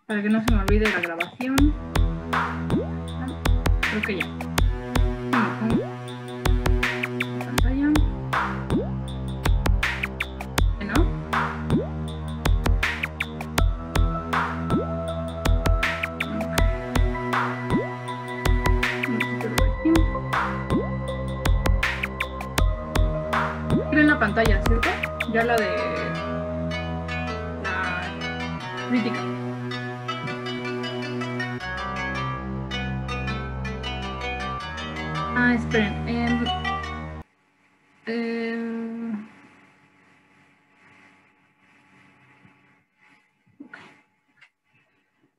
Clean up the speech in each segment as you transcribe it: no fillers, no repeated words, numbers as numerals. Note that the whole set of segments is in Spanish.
para que no se me olvide la grabación. Creo que ya. Pantalla. ¿No? Miren la pantalla, ¿cierto? Ya la de la crítica. Ah, esperen.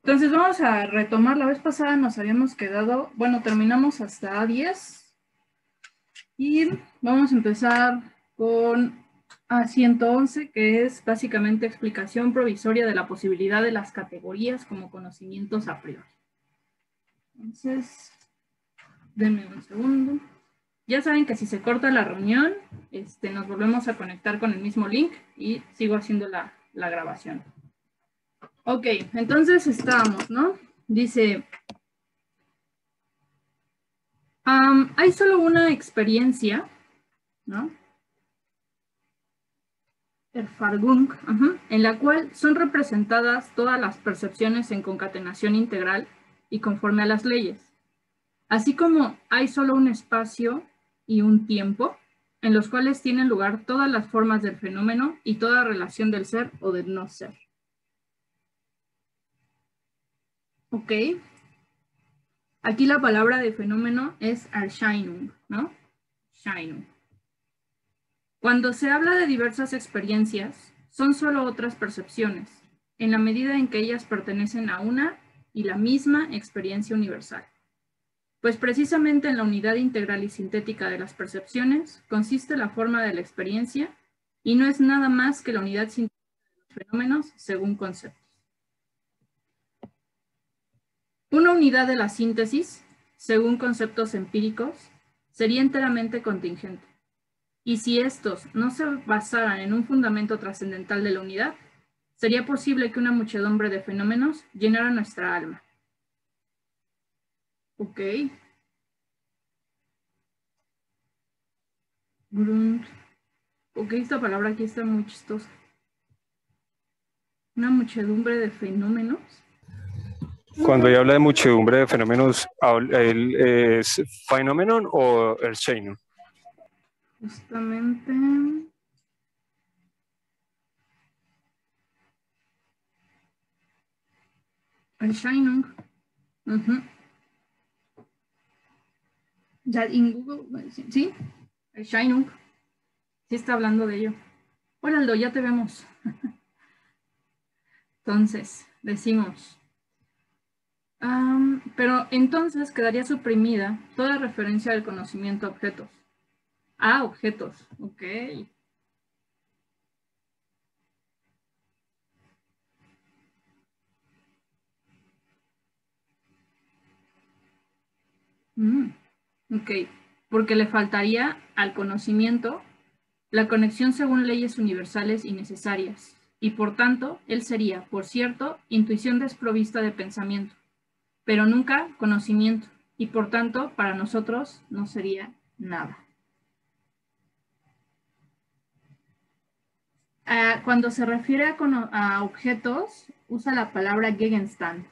Entonces vamos a retomar. La vez pasada nos habíamos quedado, bueno, terminamos hasta A10 y vamos a empezar con A111, que es básicamente explicación provisoria de la posibilidad de las categorías como conocimientos a priori. Entonces, denme un segundo. Ya saben que si se corta la reunión, nos volvemos a conectar con el mismo link y sigo haciendo la grabación. Ok, entonces estábamos, ¿no? Dice, hay solo una experiencia, ¿no? Erfahrung, en la cual son representadas todas las percepciones en concatenación integral y conforme a las leyes. Así como hay solo un espacio y un tiempo, en los cuales tienen lugar todas las formas del fenómeno y toda relación del ser o del no ser. Ok. Aquí la palabra de fenómeno es Erscheinung, ¿no? Erscheinung. Cuando se habla de diversas experiencias, son solo otras percepciones, en la medida en que ellas pertenecen a una y la misma experiencia universal. Pues precisamente en la unidad integral y sintética de las percepciones consiste la forma de la experiencia y no es nada más que la unidad sintética de los fenómenos según conceptos. Una unidad de la síntesis, según conceptos empíricos, sería enteramente contingente. Y si estos no se basaran en un fundamento trascendental de la unidad, sería posible que una muchedumbre de fenómenos llenara nuestra alma. Ok. Grund. Ok, esta palabra aquí está muy chistosa. Una muchedumbre de fenómenos. Cuando ella habla de muchedumbre de fenómenos, ¿es phenomenon o Erscheinung? Justamente. Erscheinung. Ya en Google, ¿sí? Erscheinung. Sí está hablando de ello. Hola Aldo, ya te vemos. Entonces, decimos. Pero entonces quedaría suprimida toda referencia del conocimiento a objetos. Ah, objetos. Ok. Ok. Porque le faltaría al conocimiento la conexión según leyes universales y necesarias. Y por tanto, él sería, por cierto, intuición desprovista de pensamiento, pero nunca conocimiento. Y por tanto, para nosotros no sería nada. Cuando se refiere a objetos, usa la palabra Gegenstand.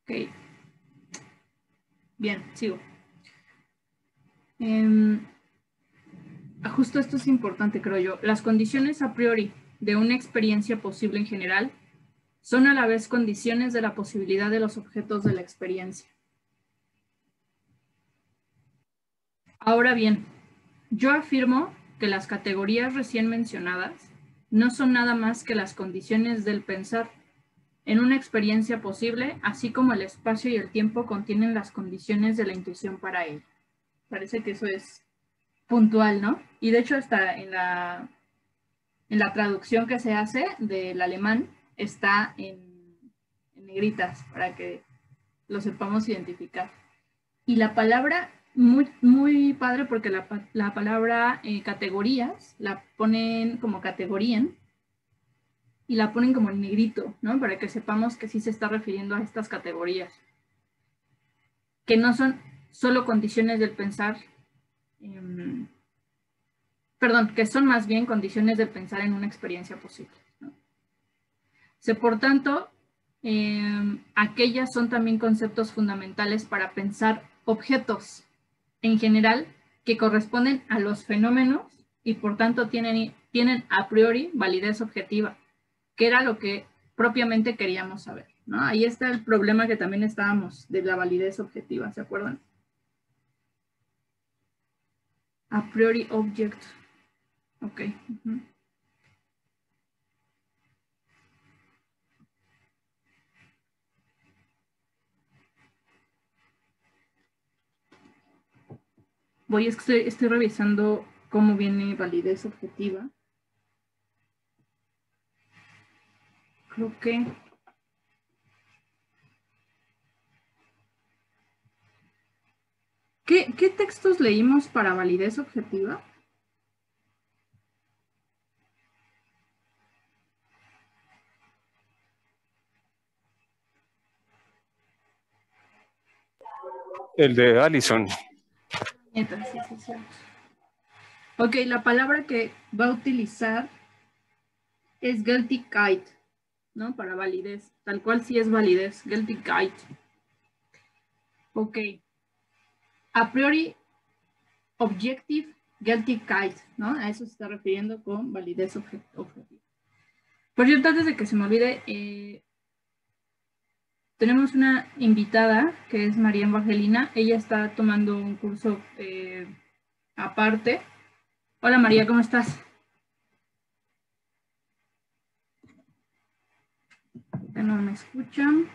Ok. Bien, sigo. Justo esto es importante, creo yo. Las condiciones a priori de una experiencia posible en general son a la vez condiciones de la posibilidad de los objetos de la experiencia. Ahora bien, yo afirmo que las categorías recién mencionadas no son nada más que las condiciones del pensar en una experiencia posible, así como el espacio y el tiempo contienen las condiciones de la intuición para ello. Parece que eso es puntual, ¿no? Y de hecho está en la traducción que se hace del alemán, está en negritas para que lo sepamos identificar. Y la palabra muy padre porque la palabra categorías la ponen como categorían y la ponen como en negrito, ¿no? Para que sepamos que sí se está refiriendo a estas categorías, que no son solo condiciones del pensar, perdón, que son más bien condiciones del pensar en una experiencia posible, ¿no? Por tanto, aquellas son también conceptos fundamentales para pensar objetos en general que corresponden a los fenómenos y por tanto tienen a priori validez objetiva, que era lo que propiamente queríamos saber, ¿no? Ahí está el problema que también estábamos de la validez objetiva, ¿se acuerdan? A priori object. Ok. Es que estoy revisando cómo viene validez objetiva. Creo que... ¿Qué textos leímos para validez objetiva? El de Allison. Sí, sí. Ok, la palabra que va a utilizar es Geltigkeit, ¿no? Para validez, tal cual sí es validez, Geltigkeit. Ok. A priori, objective Geltigkeit, ¿no? A eso se está refiriendo con validez objetiva. Por cierto, antes de que se me olvide, tenemos una invitada que es María Evangelina. Ella está tomando un curso aparte. Hola María, ¿cómo estás? No me escuchan.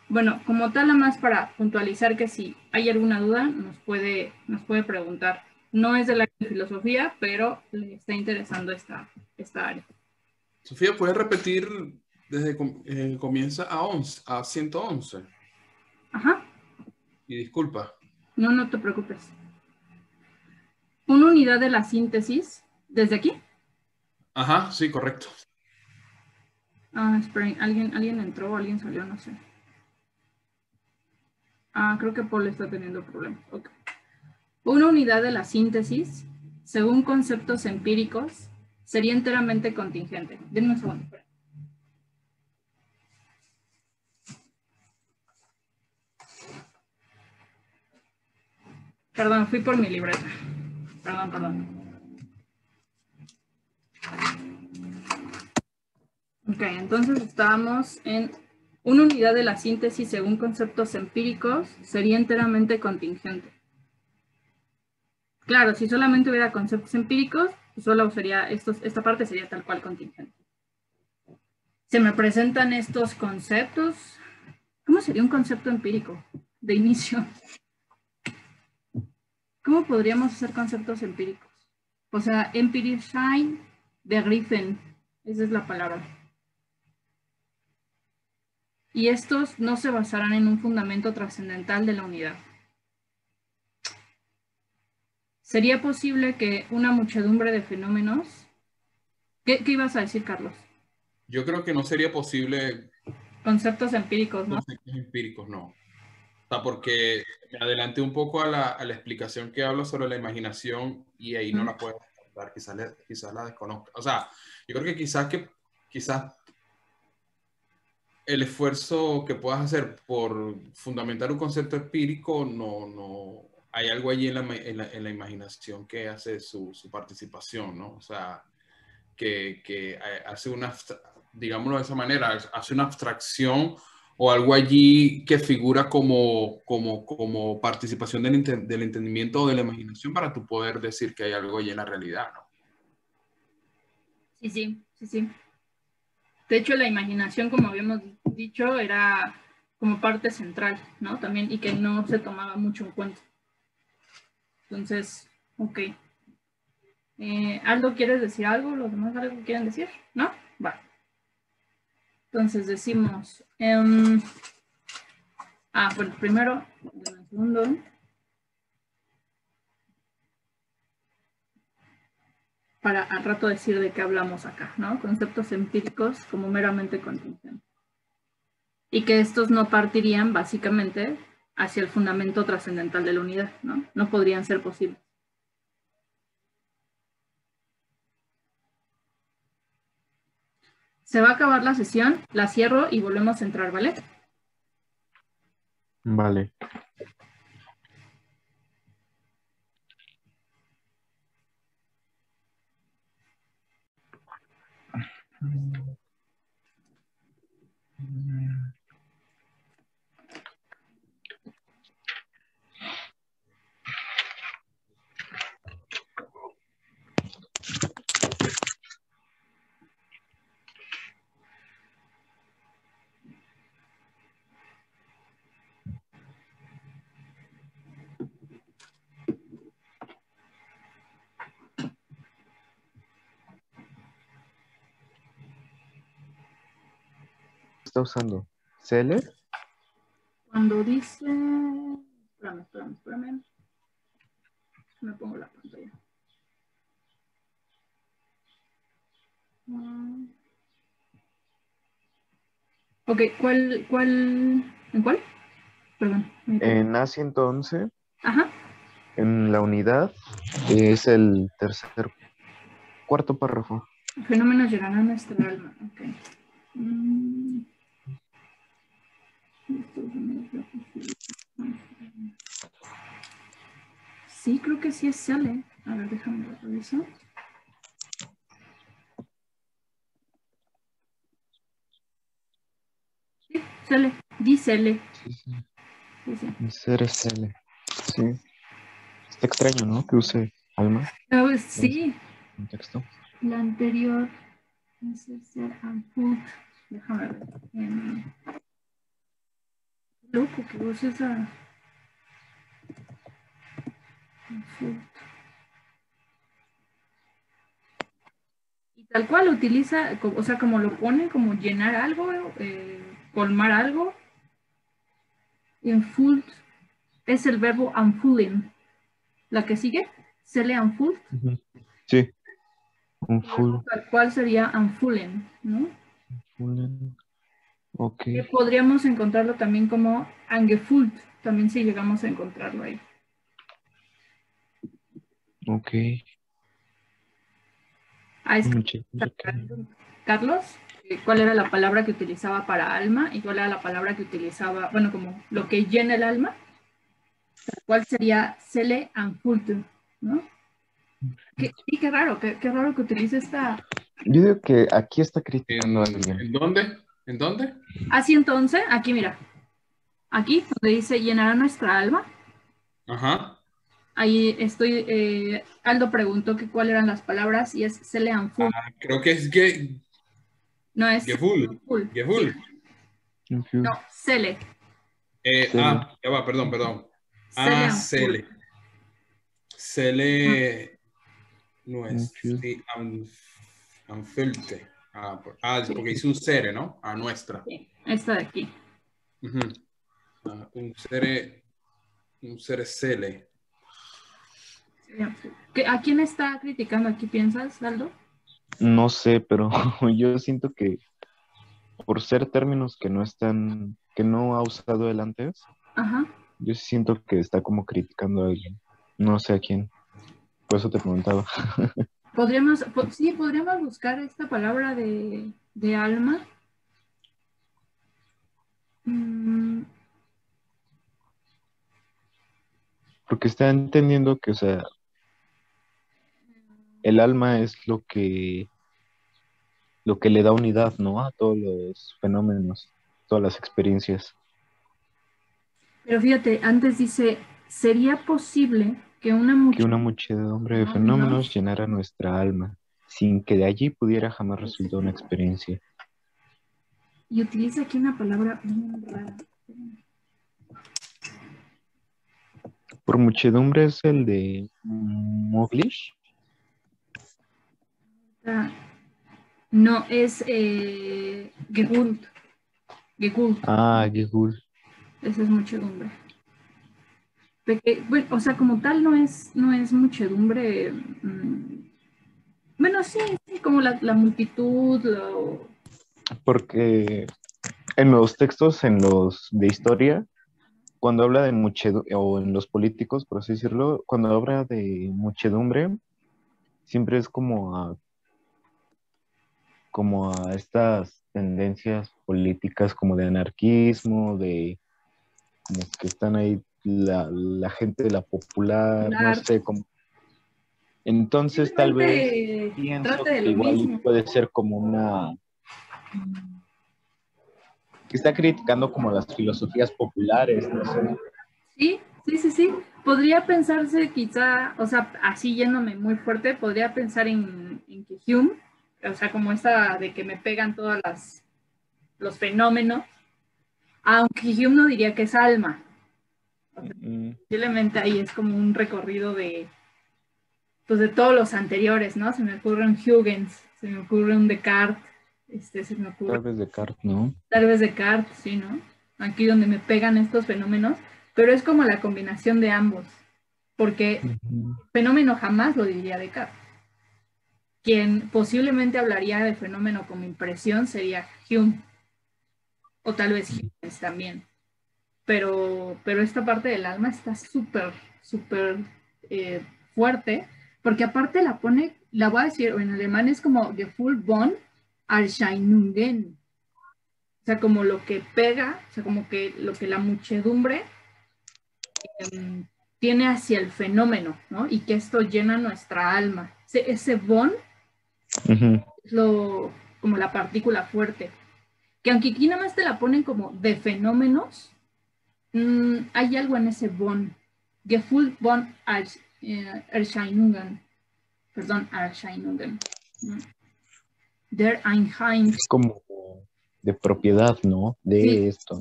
Bueno, como tal, nada más para puntualizar que si hay alguna duda, nos puede preguntar. No es de la filosofía, pero le está interesando esta área. Sofía, ¿puedes repetir desde que comienza a 111? Ajá. Y disculpa. No te preocupes. Una unidad de la síntesis, ¿desde aquí? Ajá, sí, correcto. Esperen, ¿alguien entró, alguien salió? No sé. Creo que Paul está teniendo problemas. Okay. Una unidad de la síntesis, según conceptos empíricos, sería enteramente contingente. Denme un segundo. Perdón, fui por mi libreta. Perdón. Ok, entonces estábamos en una unidad de la síntesis según conceptos empíricos sería enteramente contingente. Claro, si solamente hubiera conceptos empíricos, pues solo sería esta parte sería tal cual contingente. Se me presentan estos conceptos. ¿Cómo sería un concepto empírico de inicio? ¿Cómo podríamos hacer conceptos empíricos? O sea, empirischen, begriffen, esa es la palabra. Y estos no se basarán en un fundamento trascendental de la unidad. ¿Sería posible que una muchedumbre de fenómenos... ¿Qué ibas a decir, Carlos? Yo creo que no sería posible... Conceptos empíricos, ¿no? Conceptos empíricos, no. O sea, porque me adelanté un poco a la explicación que habla sobre la imaginación y ahí no la puedo dar, quizás la desconozca. O sea, yo creo que quizás el esfuerzo que puedas hacer por fundamentar un concepto empírico, no hay algo allí en la imaginación que hace su participación, ¿no? O sea, que hace digámoslo de esa manera, hace una abstracción o algo allí que figura como participación del entendimiento o de la imaginación para tú poder decir que hay algo allí en la realidad, ¿no? Sí. De hecho, la imaginación, como habíamos dicho, era como parte central, ¿no? También, y que no se tomaba mucho en cuenta. Entonces, ok. ¿Aldo, quieres decir algo? ¿Los demás algo quieren decir? ¿No? Va. Entonces decimos, Bueno, primero, dame un segundo. Para al rato decir de qué hablamos acá, ¿no? Conceptos empíricos como meramente contingentes. Y que estos no partirían básicamente hacia el fundamento trascendental de la unidad, ¿no? No podrían ser posibles. Se va a acabar la sesión, la cierro y volvemos a entrar, ¿vale? Vale. ¿Está usando Seller? Cuando dice... Espérame. Me pongo la pantalla. Ok, ¿en cuál? Perdón. En A111, Ajá. en la unidad, es el cuarto párrafo. Fenómenos llegarán a nuestra alma. Ok. Sí, creo que sí es Cele. A ver, déjame revisar. Sí, Cele. Dícele. Sí, sí. Sí. Ser es Cele. Sí. Está extraño, ¿no? Que use alma Sí, en contexto. la anterior es ser Anfut. Déjame ver. Loco que vos esa. Anfut. Y tal cual utiliza, o sea, como lo pone, como llenar algo, colmar algo. Y Anfut es el verbo anfullen. La que sigue, Cele Anfut. Ujú. Sí. Un full. Tal cual sería anfullen, ¿no? Ok. Que podríamos encontrarlo también como angefult, también si llegamos a encontrarlo ahí. Ok. Carlos, ¿cuál era la palabra que utilizaba para alma y cuál era la palabra que utilizaba, bueno, como lo que llena el alma? ¿Cuál sería Cele Anfult, ¿no? Qué raro, qué raro que utilice esta. Yo digo que aquí está criticando a alguien. ¿En dónde? ¿En dónde? Así entonces, aquí mira, aquí donde dice llenará nuestra alma. Ajá. Ahí estoy, Aldo preguntó que cuáles eran las palabras y es Cele Anfult. Creo que es No es Gefühl. Anfult. Gefühl. No, Cele. Cele. Ya va, perdón. Cele Anfult. Cele. Cele no es. Infused. Sí, Anfühlte. Porque hice un cere, ¿no? A nuestra. Sí, esta de aquí. Un cere cele. ¿A quién está criticando aquí, piensas, Aldo? No sé, pero yo siento que por ser términos que no están, que no ha usado él antes, Ajá. yo sí siento que está como criticando a alguien. No sé a quién. Por eso te preguntaba. Sí, podríamos buscar esta palabra de alma. Porque está entendiendo que, o sea, el alma es lo que le da unidad, ¿no? A todos los fenómenos, todas las experiencias. Pero fíjate, antes dice, ¿sería posible que una Que una muchedumbre de fenómenos llenara nuestra alma, sin que de allí pudiera jamás resultar una experiencia? Y utiliza aquí una palabra muy rara. Por muchedumbre es el de Moglish. No, es Gegult. Ah, Gehul. Esa es muchedumbre. Bueno, o sea, como tal no es muchedumbre. Bueno, sí, como la multitud. Porque en los textos, en los de historia, cuando habla de muchedumbre, o en los políticos, por así decirlo, cuando habla de muchedumbre, siempre es como a estas tendencias políticas como de anarquismo, de como que están ahí la gente, la popular, no sé, como... Entonces tal vez Simplemente pienso trate de que lo igual mismo. puede ser como que está criticando como las filosofías populares, no sé. Sí, sí, sí, sí. Podría pensarse quizá, o sea, así yéndome muy fuerte, podría pensar en que Hume, o sea, como esta de que me pegan todos los fenómenos, aunque Hume no diría que es alma. O sea, posiblemente ahí es como un recorrido pues de todos los anteriores, ¿no? Se me ocurre un Huygens, se me ocurre un Descartes, se me ocurre Tal vez Descartes, ¿no? tal vez Descartes, sí, ¿no? Aquí donde me pegan estos fenómenos, pero es como la combinación de ambos, porque fenómeno jamás lo diría Descartes. Quien posiblemente hablaría de fenómeno como impresión sería Hume, o tal vez Huygens también. Pero esta parte del alma está súper, súper eh, fuerte, porque aparte la voy a decir, en alemán es como Gefühl von Erscheinungen, o sea, como lo que pega, o sea, como que lo que la muchedumbre tiene hacia el fenómeno, ¿no? Y que esto llena nuestra alma. Ese von es como la partícula fuerte, que aunque aquí nada más te la ponen como de fenómenos, hay algo en ese von. Gefühl von Erscheinungen. Perdón, Erscheinungen. Der Einheim. Es como de propiedad, ¿no? Sí, De esto.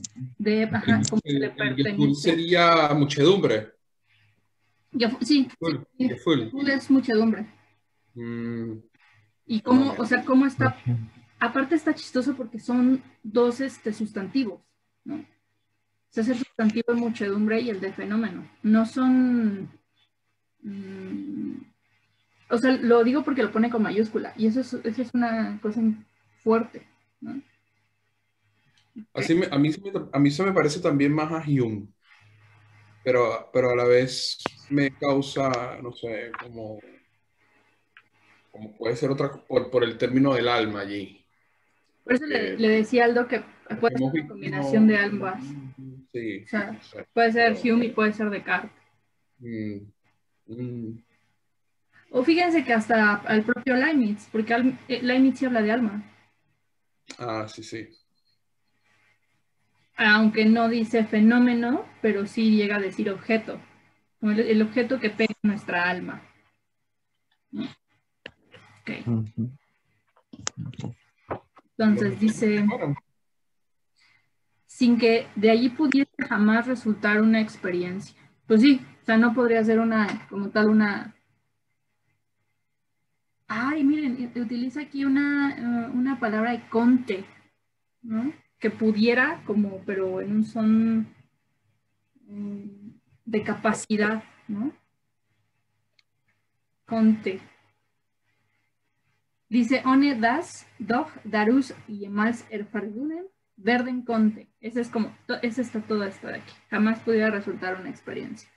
ajá, como que le El Gefühl pertenece. sería muchedumbre. Sí, Gefühl, sí, Gefühl. Gefühl es muchedumbre. Mm, Y cómo, o fenómeno. sea, cómo está, aparte está chistoso porque son dos sustantivos, ¿no? O sea, es el sustantivo de muchedumbre y el de fenómeno. No son, o sea, lo digo porque lo pone con mayúscula y eso es una cosa fuerte, ¿no? A mí se me parece también más a Hume, pero a la vez me causa, no sé, como puede ser otra, por el término del alma allí. Por eso Porque le decía a Aldo que puede ser hemos una visto, combinación de ambas. sí, O sea, no sé, puede ser pero, Hume y puede ser Descartes. mm, mm, O fíjense que hasta el propio Leibniz, porque Leibniz sí habla de alma, sí, sí. aunque no dice fenómeno, pero sí llega a decir objeto, como el objeto que pega en nuestra alma. Okay. Entonces dice, Bueno, sin que de allí pudiese jamás resultar una experiencia. Pues sí, o sea, no podría ser como tal una... Ay, miren, utiliza aquí una palabra de conte, ¿no? Que pudiera, como, pero en un son de capacidad, ¿no? Conte. Dice, ohne das doch darus jemals erfahrungen werden konnte. Ese es como, ese está todo esto de aquí. Jamás pudiera resultar una experiencia.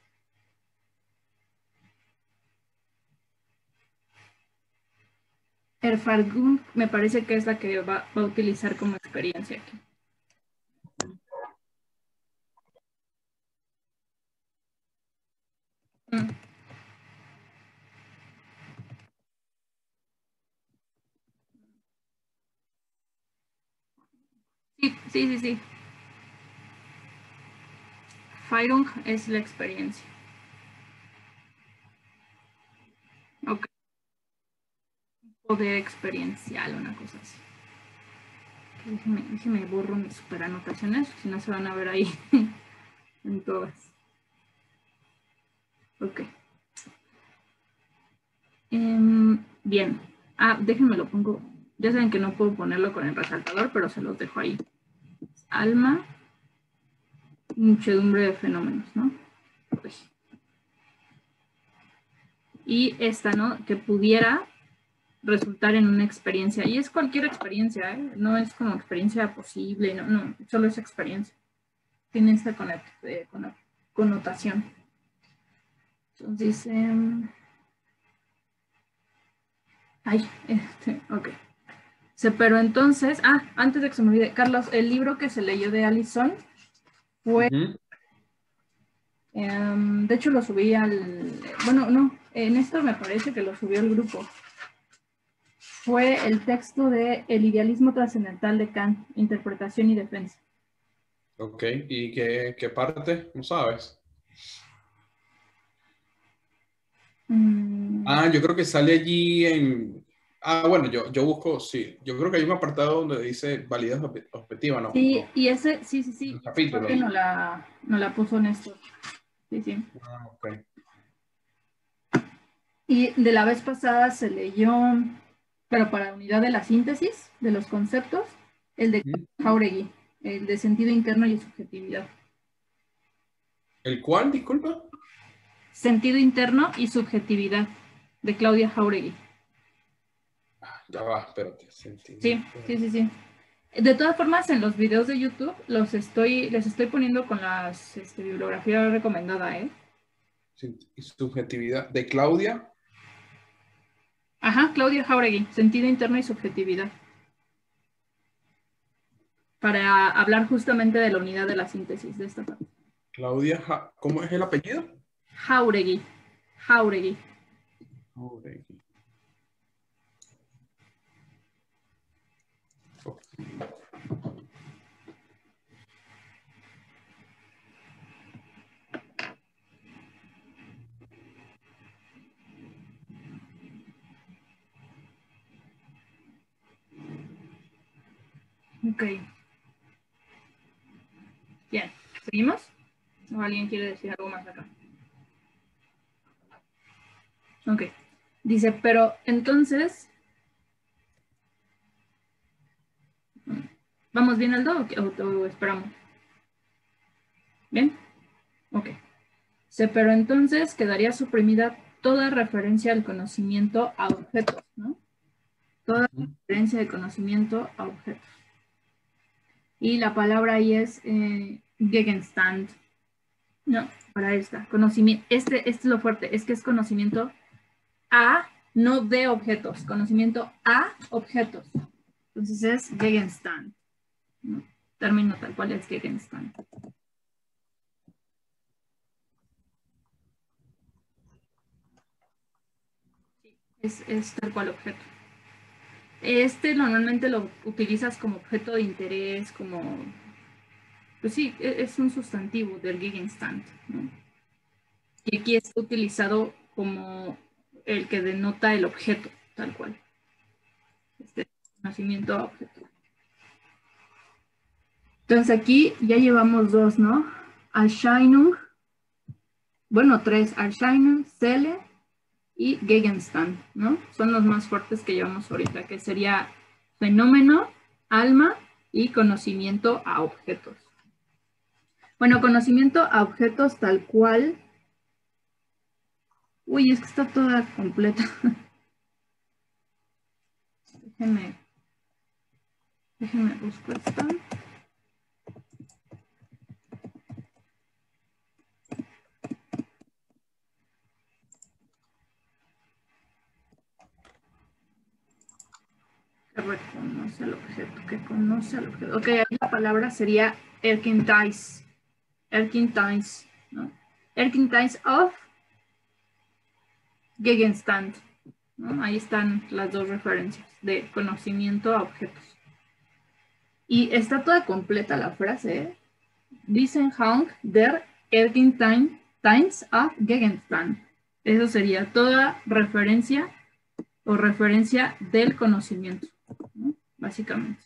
Erfahrung me parece que es la que va a utilizar como experiencia aquí. Sí, sí, sí, sí. Feirung es la experiencia. Ok. Poder experiencial, una cosa así. Déjeme borro mis super anotaciones, si no se van a ver ahí en todas. Ok. Bien. Déjenme lo pongo. Ya saben que no puedo ponerlo con el resaltador, pero se los dejo ahí. Alma muchedumbre de fenómenos, ¿no? Pues. Y esta, ¿no? Que pudiera resultar en una experiencia. Y es cualquier experiencia, ¿eh? No es como experiencia posible, no, solo es experiencia. Tiene esta connotación. Entonces, ok. Pero entonces, antes de que se me olvide, Carlos, el libro que se leyó de Allison fue, de hecho lo subí bueno, no, en esto me parece que lo subió el grupo. Fue el texto de El idealismo trascendental de Kant, interpretación y defensa. Ok, ¿y qué parte? ¿No sabes? Yo creo que sale allí en... bueno, yo busco, sí. Yo creo que hay un apartado donde dice validez objetiva, ¿no? Sí, No. y ese, sí. El capítulo. Porque no la puso Néstor. Sí. Ok. Y de la vez pasada se leyó, pero para la unidad de la síntesis de los conceptos, el de Jauregui, el de sentido interno y subjetividad. ¿El cuál, disculpa? Sentido interno y subjetividad, de Claudia Jauregui. Ya va, espérate. Sí. De todas formas, en los videos de YouTube les estoy poniendo con las bibliografía recomendada, ¿eh? Subjetividad. ¿De Claudia? Ajá, Claudia Jauregui, sentido interno y subjetividad. Para hablar justamente de la unidad de la síntesis de esta parte. Claudia, ¿cómo es el apellido? Jauregui. Ok. Bien, ¿seguimos? ¿O alguien quiere decir algo más acá? Ok. Dice, pero entonces... ¿Vamos bien, Aldo, o esperamos? ¿Bien? Ok. Pero entonces quedaría suprimida toda referencia al conocimiento a objetos, ¿no? Toda referencia de conocimiento a objetos. Y la palabra ahí es Gegenstand. No, para esta. Conocimiento. Este es lo fuerte, es que es conocimiento a, no de objetos, conocimiento a objetos. Entonces es Gegenstand. ¿No? Término tal cual es Gegenstand. Es tal cual objeto. Normalmente lo utilizas como objeto de interés, como... Pues sí, es un sustantivo del Gegenstand, ¿no? Y aquí está utilizado como el que denota el objeto, tal cual. Conocimiento a objeto. Entonces aquí ya llevamos dos, ¿no? Erscheinung, bueno, tres, Erscheinung, Celle y Gegenstand, ¿no? Son los más fuertes que llevamos ahorita, que sería fenómeno, alma y conocimiento a objetos. Bueno, conocimiento a objetos tal cual. Uy, es que está toda completa. Déjenme buscar esta. Que reconoce al objeto, que conoce al objeto. Ok, ahí la palabra sería Erkenntnis, ¿no? Erkenntnis of Gegenstand, ¿no? Ahí están las dos referencias de conocimiento a objetos. Y está toda completa la frase, ¿eh? Wissenschaft der Erkenntnis of Gegenstand. Eso sería toda referencia o referencia del conocimiento, ¿no? Básicamente.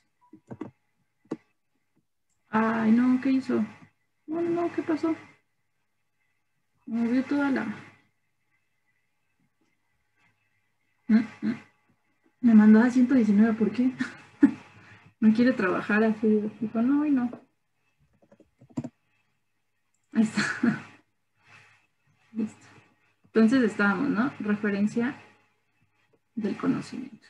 Ay, no, ¿qué hizo? No, ¿qué pasó? Me movió toda la... Me mandó a 119, ¿por qué? No quiere trabajar así. Dijo, no, hoy no. Ahí está. Listo. Entonces estábamos, ¿no? Referencia del conocimiento.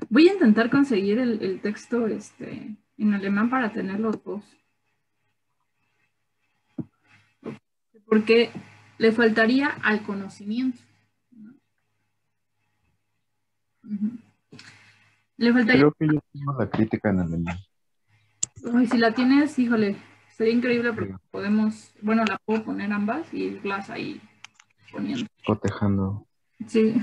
Voy a intentar conseguir el texto en alemán para tener los dos. Porque le faltaría al conocimiento, ¿no? Le faltaría... Creo que yo tengo la crítica en alemán. Ay, si la tienes, híjole, sería increíble porque podemos, bueno, la puedo poner ambas y irlas ahí poniendo. Cotejando. Sí.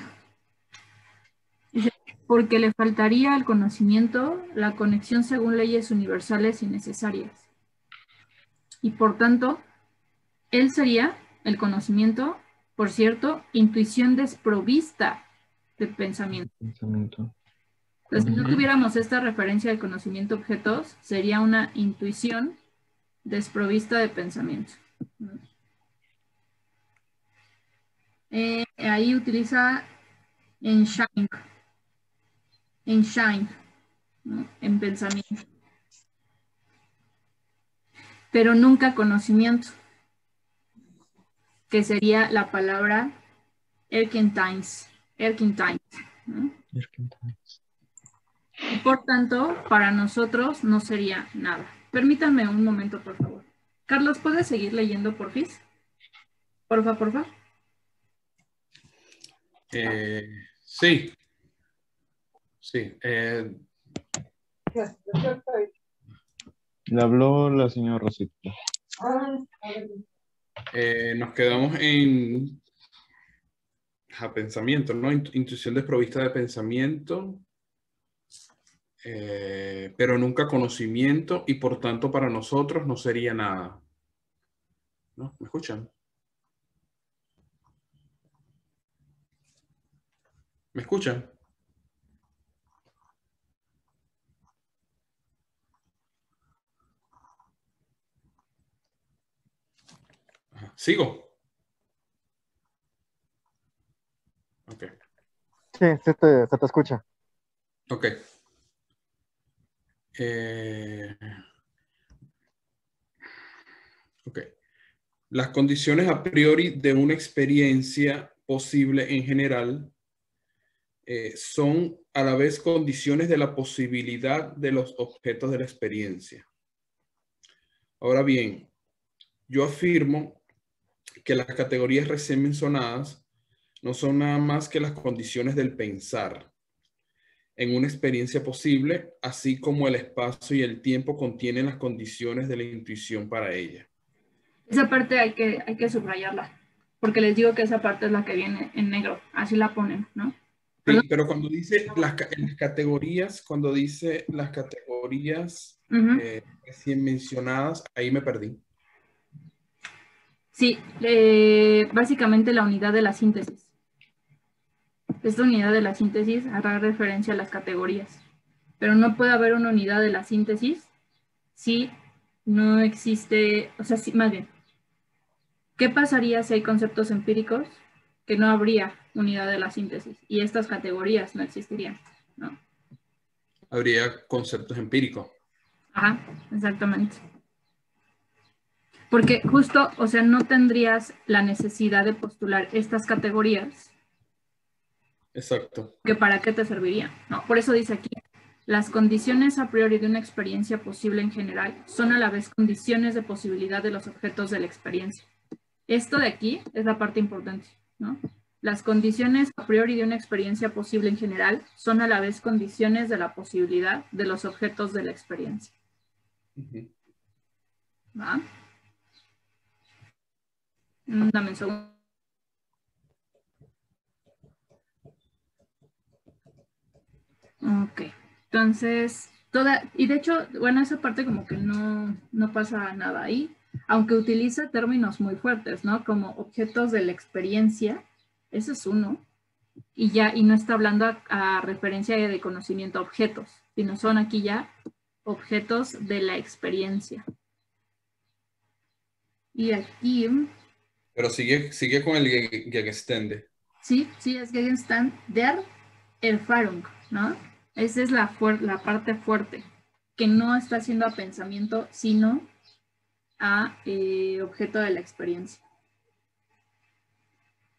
Dice, porque le faltaría al conocimiento la conexión según leyes universales y necesarias. Y por tanto, él sería el conocimiento, por cierto, intuición desprovista de pensamiento. Entonces, si no tuviéramos esta referencia al conocimiento objetos, sería una intuición desprovista de pensamiento. Ahí utiliza Shine, ¿no? En pensamiento. Pero nunca conocimiento, que sería la palabra Erkenntnis, ¿no? Y por tanto, para nosotros no sería nada. Permítanme un momento, por favor. Carlos, ¿puedes seguir leyendo, porfis? Porfa. Sí. Sí. Le habló la señora Rosita. Nos quedamos en pensamiento, ¿no? Intuición desprovista de pensamiento, pero nunca conocimiento y por tanto para nosotros no sería nada. ¿No? ¿Me escuchan? ¿Me escuchan? ¿Sigo? Ok. Sí, se te escucha. Ok. Ok. Las condiciones a priori de una experiencia posible en general son a la vez condiciones de la posibilidad de los objetos de la experiencia. Ahora bien, yo afirmo que las categorías recién mencionadas no son nada más que las condiciones del pensar en una experiencia posible, así como el espacio y el tiempo contienen las condiciones de la intuición para ella. Esa parte hay que subrayarla, porque les digo que esa parte es la que viene en negro, así la ponen, ¿no? Sí, pero cuando dice las categorías, recién mencionadas, ahí me perdí. Sí, básicamente la unidad de la síntesis. Esta unidad de la síntesis hará referencia a las categorías, pero no puede haber una unidad de la síntesis si no existe, o sea, si, más bien, ¿qué pasaría si hay conceptos empíricos que no habría unidad de la síntesis y estas categorías no existirían, ¿no? Habría conceptos empíricos. Ajá, exactamente. Porque justo, o sea, no tendrías la necesidad de postular estas categorías. Exacto. ¿Que para qué te serviría? No, por eso dice aquí, las condiciones a priori de una experiencia posible en general son a la vez condiciones de posibilidad de los objetos de la experiencia. Esto de aquí es la parte importante, ¿no? Las condiciones a priori de una experiencia posible en general son a la vez condiciones de la posibilidad de los objetos de la experiencia. ¿Va? Dame un segundo. Ok, entonces, y de hecho, bueno, esa parte como que no pasa nada ahí, aunque utiliza términos muy fuertes, ¿no? Como objetos de la experiencia, ese es uno, y no está hablando a referencia de conocimiento a objetos, sino son aquí ya objetos de la experiencia. Y aquí... Pero sigue con el Gegenstände. Sí, es Gegenstand der Erfahrung, ¿no? Esa es la parte fuerte. que no está haciendo a pensamiento, sino a objeto de la experiencia.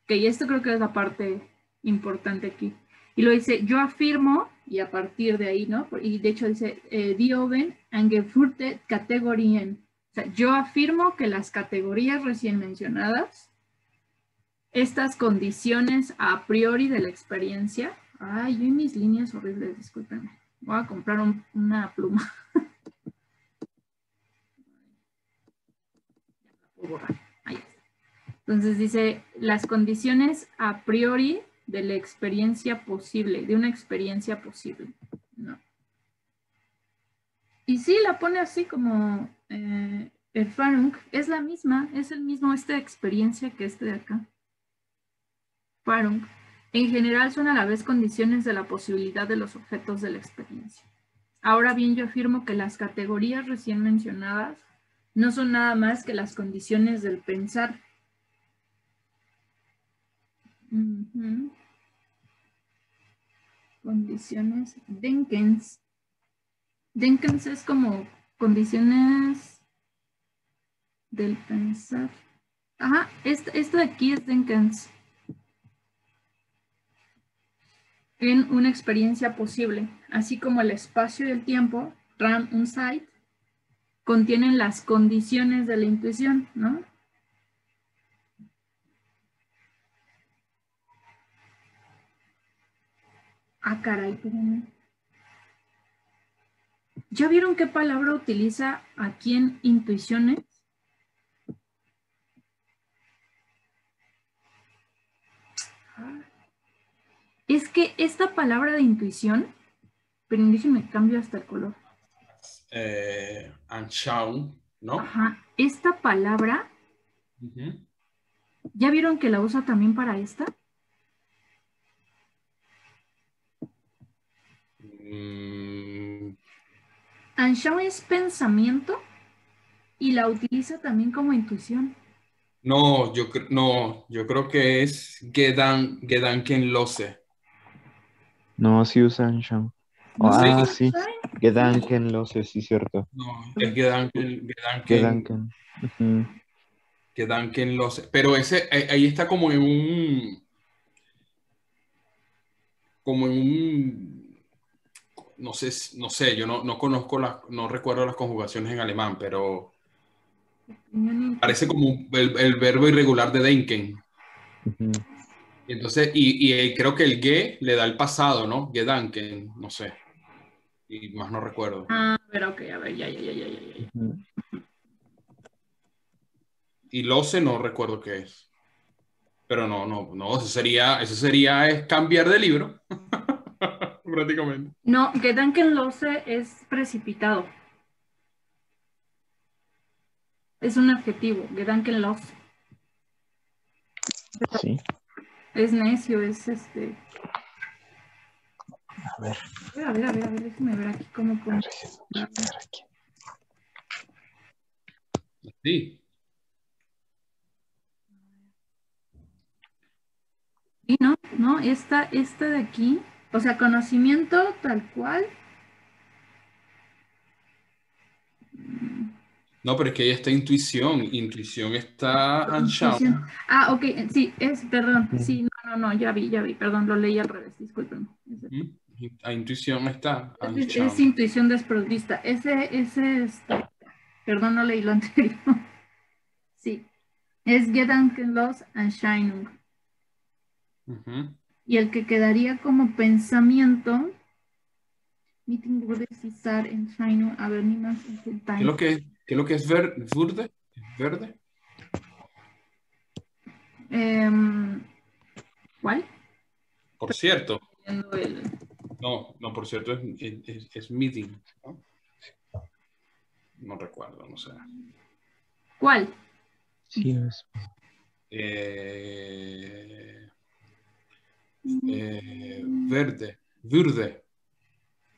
Ok, esto creo que es la parte importante aquí. Y lo dice, yo afirmo, y a partir de ahí, ¿no? Y de hecho dice, die oben angeführte Kategorien. O sea, yo afirmo que las categorías recién mencionadas, estas condiciones a priori de la experiencia. Ay, yo y mis líneas horribles, discúlpenme. Voy a comprar una pluma. Ahí está. Entonces dice, las condiciones a priori de la experiencia posible, de una experiencia posible. No. Y sí, la pone así como Erfahrung, es la misma, es el mismo esta experiencia que este de acá. Erfahrung. En general son a la vez condiciones de la posibilidad de los objetos de la experiencia. Ahora bien, yo afirmo que las categorías recién mencionadas no son nada más que las condiciones del pensar. Condiciones Denkens. Denkens es como condiciones del pensar. Ajá, esto de aquí es Denkens. En una experiencia posible, así como el espacio y el tiempo, Raum und Zeit, contienen las condiciones de la intuición, ¿no? Ah, caray, perdón. ¿Ya vieron qué palabra utiliza aquí en intuiciones? Es que esta palabra de intuición, pero déjenme cambio hasta el color. Anschauen, ¿no? Ajá, esta palabra, ¿ya vieron que la usa también para esta? Anschauen es pensamiento y la utiliza también como intuición. No, yo creo que es Gedankenlose. No, sí usan Sham. ¿No? ¿Sí? Sí. Gedankenlose, sí, cierto. No, es Gedanken. Ujú. Gedankenlose. Pero ese, ahí está como en un, no sé, yo no conozco no recuerdo las conjugaciones en alemán, pero parece como el verbo irregular de denken. Ujú. Entonces, y creo que el ge le da el pasado, ¿no? Gedanken, no sé. Y más no recuerdo. Ah, a ver, ok, a ver, ya. Ujú. Y lose no recuerdo qué es. Pero no, eso sería es cambiar de libro. Prácticamente. No, Gedankenlose es precipitado. Es un adjetivo, Gedankenlose. Sí. Es necio, es A ver. A ver, déjame ver aquí cómo pongo. Sí. Sí, no, esta de aquí, o sea, conocimiento tal cual. No, pero es que ahí está intuición. Intuición está Intuición. Anschauen. Ah, ok, sí, perdón, Ujú. sí, no, ya vi, perdón, lo leí al revés, discúlpenme. A intuición está Es Anschauen. intuición desprovista. Perdón, no leí lo anterior. Sí, es Gedankenlos Anscheinung. Ujú. Y el que quedaría como pensamiento, Meeting wurde Cesar Entscheidung, aber niemals in ¿Qué es lo que es, qué es lo que es verde? ¿Verde? ¿Cuál? Por cierto. Viendo el- No, por cierto, es meeting. ¿No? No recuerdo, no sé. ¿Cuál? Sí, es. Verde. Verde.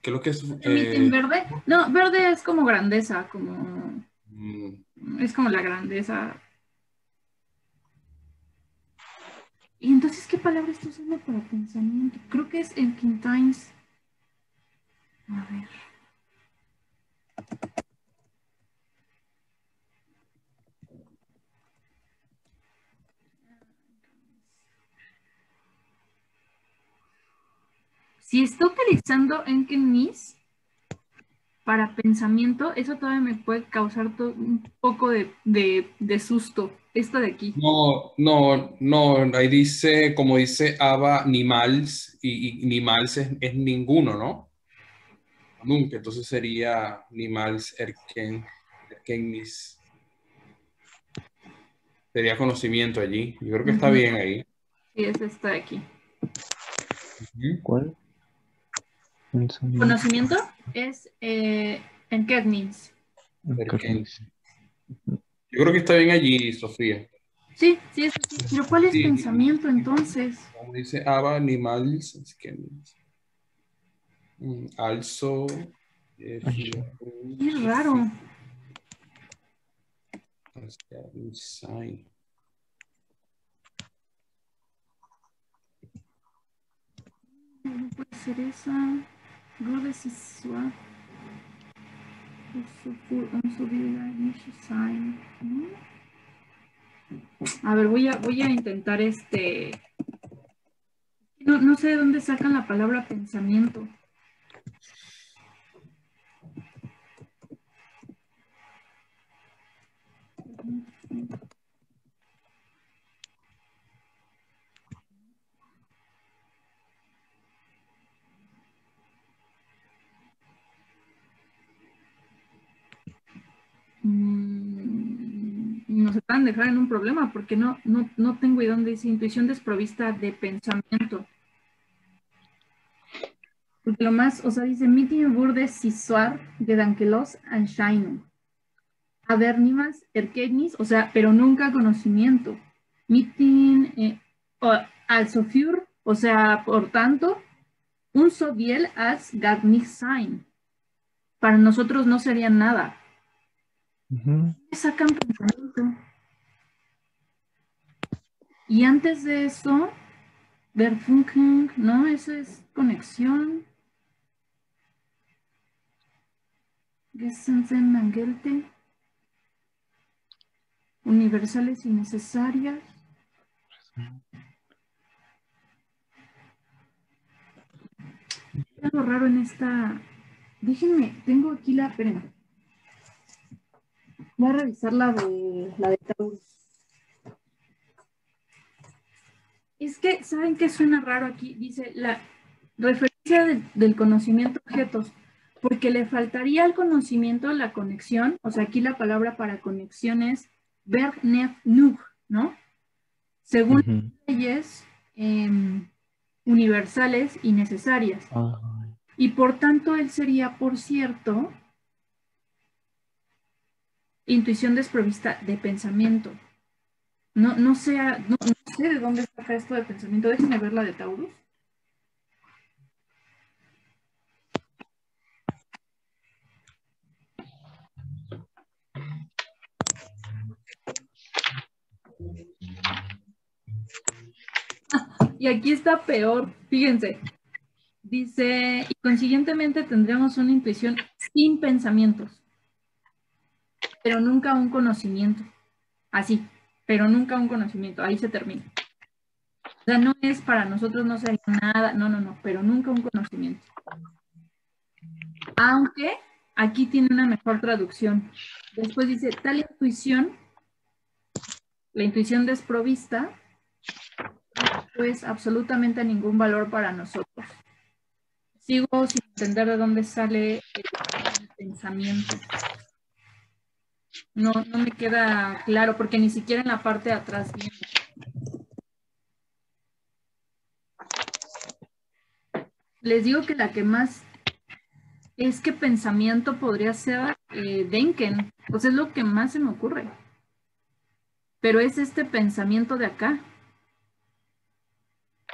¿Qué es lo que es? ¿El meeting verde? No, verde es como grandeza, como... Mm, Es como la grandeza. ¿Y entonces qué palabra está usando para pensamiento? Creo que es en Quintines. A ver. Si está utilizando Enkenmis para pensamiento, eso todavía me puede causar un poco de susto. Esta de aquí. No, ahí dice, como dice Ava, Nimals, y Nimals es ninguno, ¿no? Nunca, entonces sería Nimals Erkennis. Sería conocimiento allí. Yo creo que está bien ahí. Sí, es esta de aquí. ¿Cuál? Conocimiento es Enkenmis. Erkennis. Yo creo que está bien allí, Sofía. Sí, es así. Pero ¿cuál es Sí. pensamiento entonces? Como dice Ava, Nimals, Erkennis. Also. Qué raro. No puede ser esa. Goddess is swap. A ver, voy a intentar No sé de dónde sacan la palabra pensamiento. Nos acaban de dejar en un problema porque no tengo idea dónde dice intuición desprovista de pensamiento. Porque lo más, o sea, dice Meeting wurde Sisuar de Dankelos Anscheinung. Avernimas Erkenntnis, o sea, pero nunca conocimiento. Meeting also für, o sea, por tanto, un so viel als gar nicht sein. Para nosotros no sería nada. Sacan pensamiento. Y antes de eso, Verfunken, ¿no? Eso es conexión. Gesenzenmangelte. Universales y necesarias. Hay algo raro en esta. Déjenme, tengo aquí la. Espérenme. Voy a revisar la de Taurus. Es que, ¿saben qué suena raro aquí? Dice la referencia del conocimiento a objetos, porque le faltaría al conocimiento la conexión, o sea, aquí la palabra para conexión es Bernef-Nug, ¿no? Según leyes universales y necesarias. Y por tanto, él sería, por cierto, intuición desprovista de pensamiento. No sé de dónde saca esto de pensamiento. Déjenme ver la de Taurus. Y aquí está peor, fíjense. Dice, y consiguientemente tendremos una intuición sin pensamientos, pero nunca un conocimiento. Así, pero nunca un conocimiento. Ahí se termina. O sea, no es para nosotros, no sería nada, no, pero nunca un conocimiento. Aunque aquí tiene una mejor traducción. Después dice, tal intuición, la intuición desprovista, pues absolutamente ningún valor para nosotros. Sigo sin entender de dónde sale el pensamiento. No me queda claro, porque ni siquiera en la parte de atrás viene. Les digo que la que más es que pensamiento podría ser Denken. Pues es lo que más se me ocurre. Pero es este pensamiento de acá.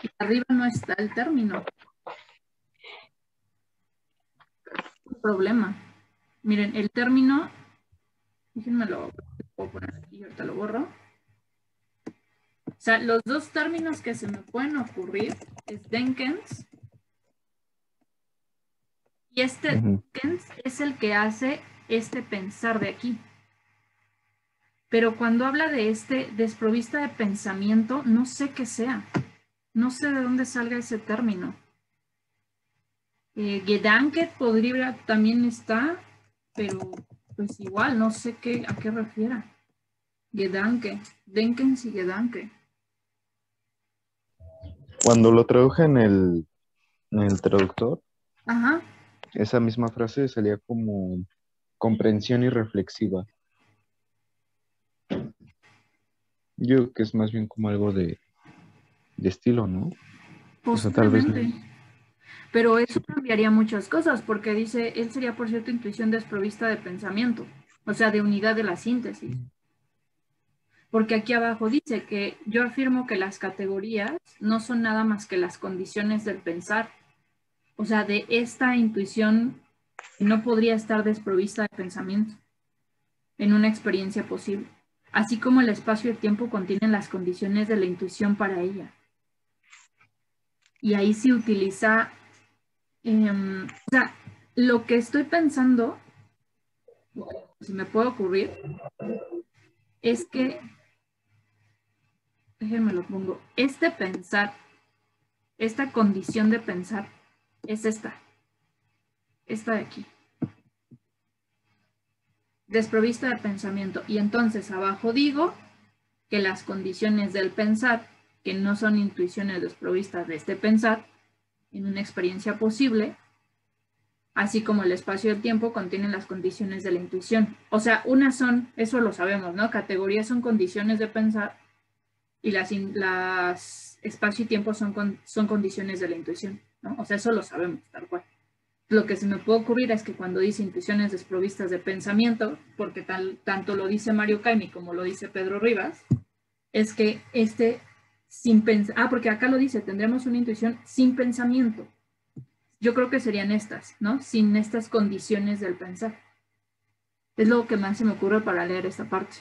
Y arriba no está el término. Un problema. Miren, el término, déjenme lo puedo poner aquí, ahorita lo borro. O sea, los dos términos que se me pueden ocurrir es Denkens. Y este Denkens es el que hace este pensar de aquí. Pero cuando habla de este desprovista de pensamiento, no sé qué sea. No sé de dónde salga ese término. Gedanke podría también está, pero pues igual, no sé a qué refiera. Gedanke, Denkens y Gedanke. Cuando lo traduje en el traductor, Ajá. esa misma frase salía como comprensión irreflexiva. Yo creo que es más bien como algo de estilo, ¿no? O sea, tal vez no. Posiblemente. Pero eso cambiaría muchas cosas, porque dice, él sería, por cierto, intuición desprovista de pensamiento, o sea, de unidad de la síntesis. Porque aquí abajo dice que yo afirmo que las categorías no son nada más que las condiciones del pensar, o sea, de esta intuición que no podría estar desprovista de pensamiento en una experiencia posible, así como el espacio y el tiempo contienen las condiciones de la intuición para ella. Y ahí se utiliza, o sea, lo que estoy pensando, si me puede ocurrir, es que, déjenme lo pongo, este pensar, esta condición de pensar, es esta de aquí. Desprovista de pensamiento. Y entonces abajo digo que las condiciones del pensar, que no son intuiciones desprovistas de este pensar, en una experiencia posible, así como el espacio y el tiempo contienen las condiciones de la intuición. O sea, unas son, eso lo sabemos, ¿no? Categorías son condiciones de pensar y las espacio y tiempo son condiciones de la intuición, ¿no? O sea, eso lo sabemos, tal cual. Lo que se me puede ocurrir es que cuando dice intuiciones desprovistas de pensamiento, porque tanto lo dice Mario Caimi como lo dice Pedro Rivas, es que sin pensar, porque acá lo dice, tendremos una intuición sin pensamiento. Yo creo que serían estas, ¿no? Sin estas condiciones del pensar. Es lo que más se me ocurre para leer esta parte.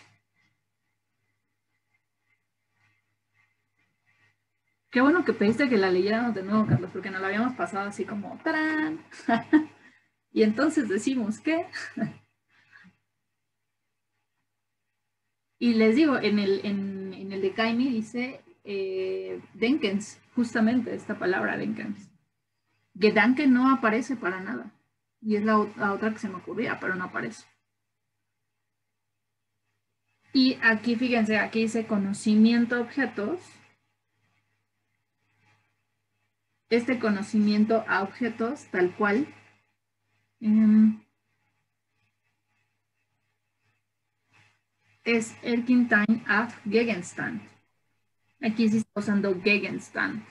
Qué bueno que pediste que la leyéramos de nuevo, Carlos, porque nos la habíamos pasado así como ¡tarán! Y entonces decimos que... Y les digo, en el de Caimi dice Denkens, justamente esta palabra Denkens. Gedanke no aparece para nada. Y es la otra que se me ocurría, pero no aparece. Y aquí, fíjense, aquí dice conocimiento objetos. Este conocimiento a objetos, tal cual. Es Erkenntnis auf Gegenstand. Aquí sí está usando Gegenstand.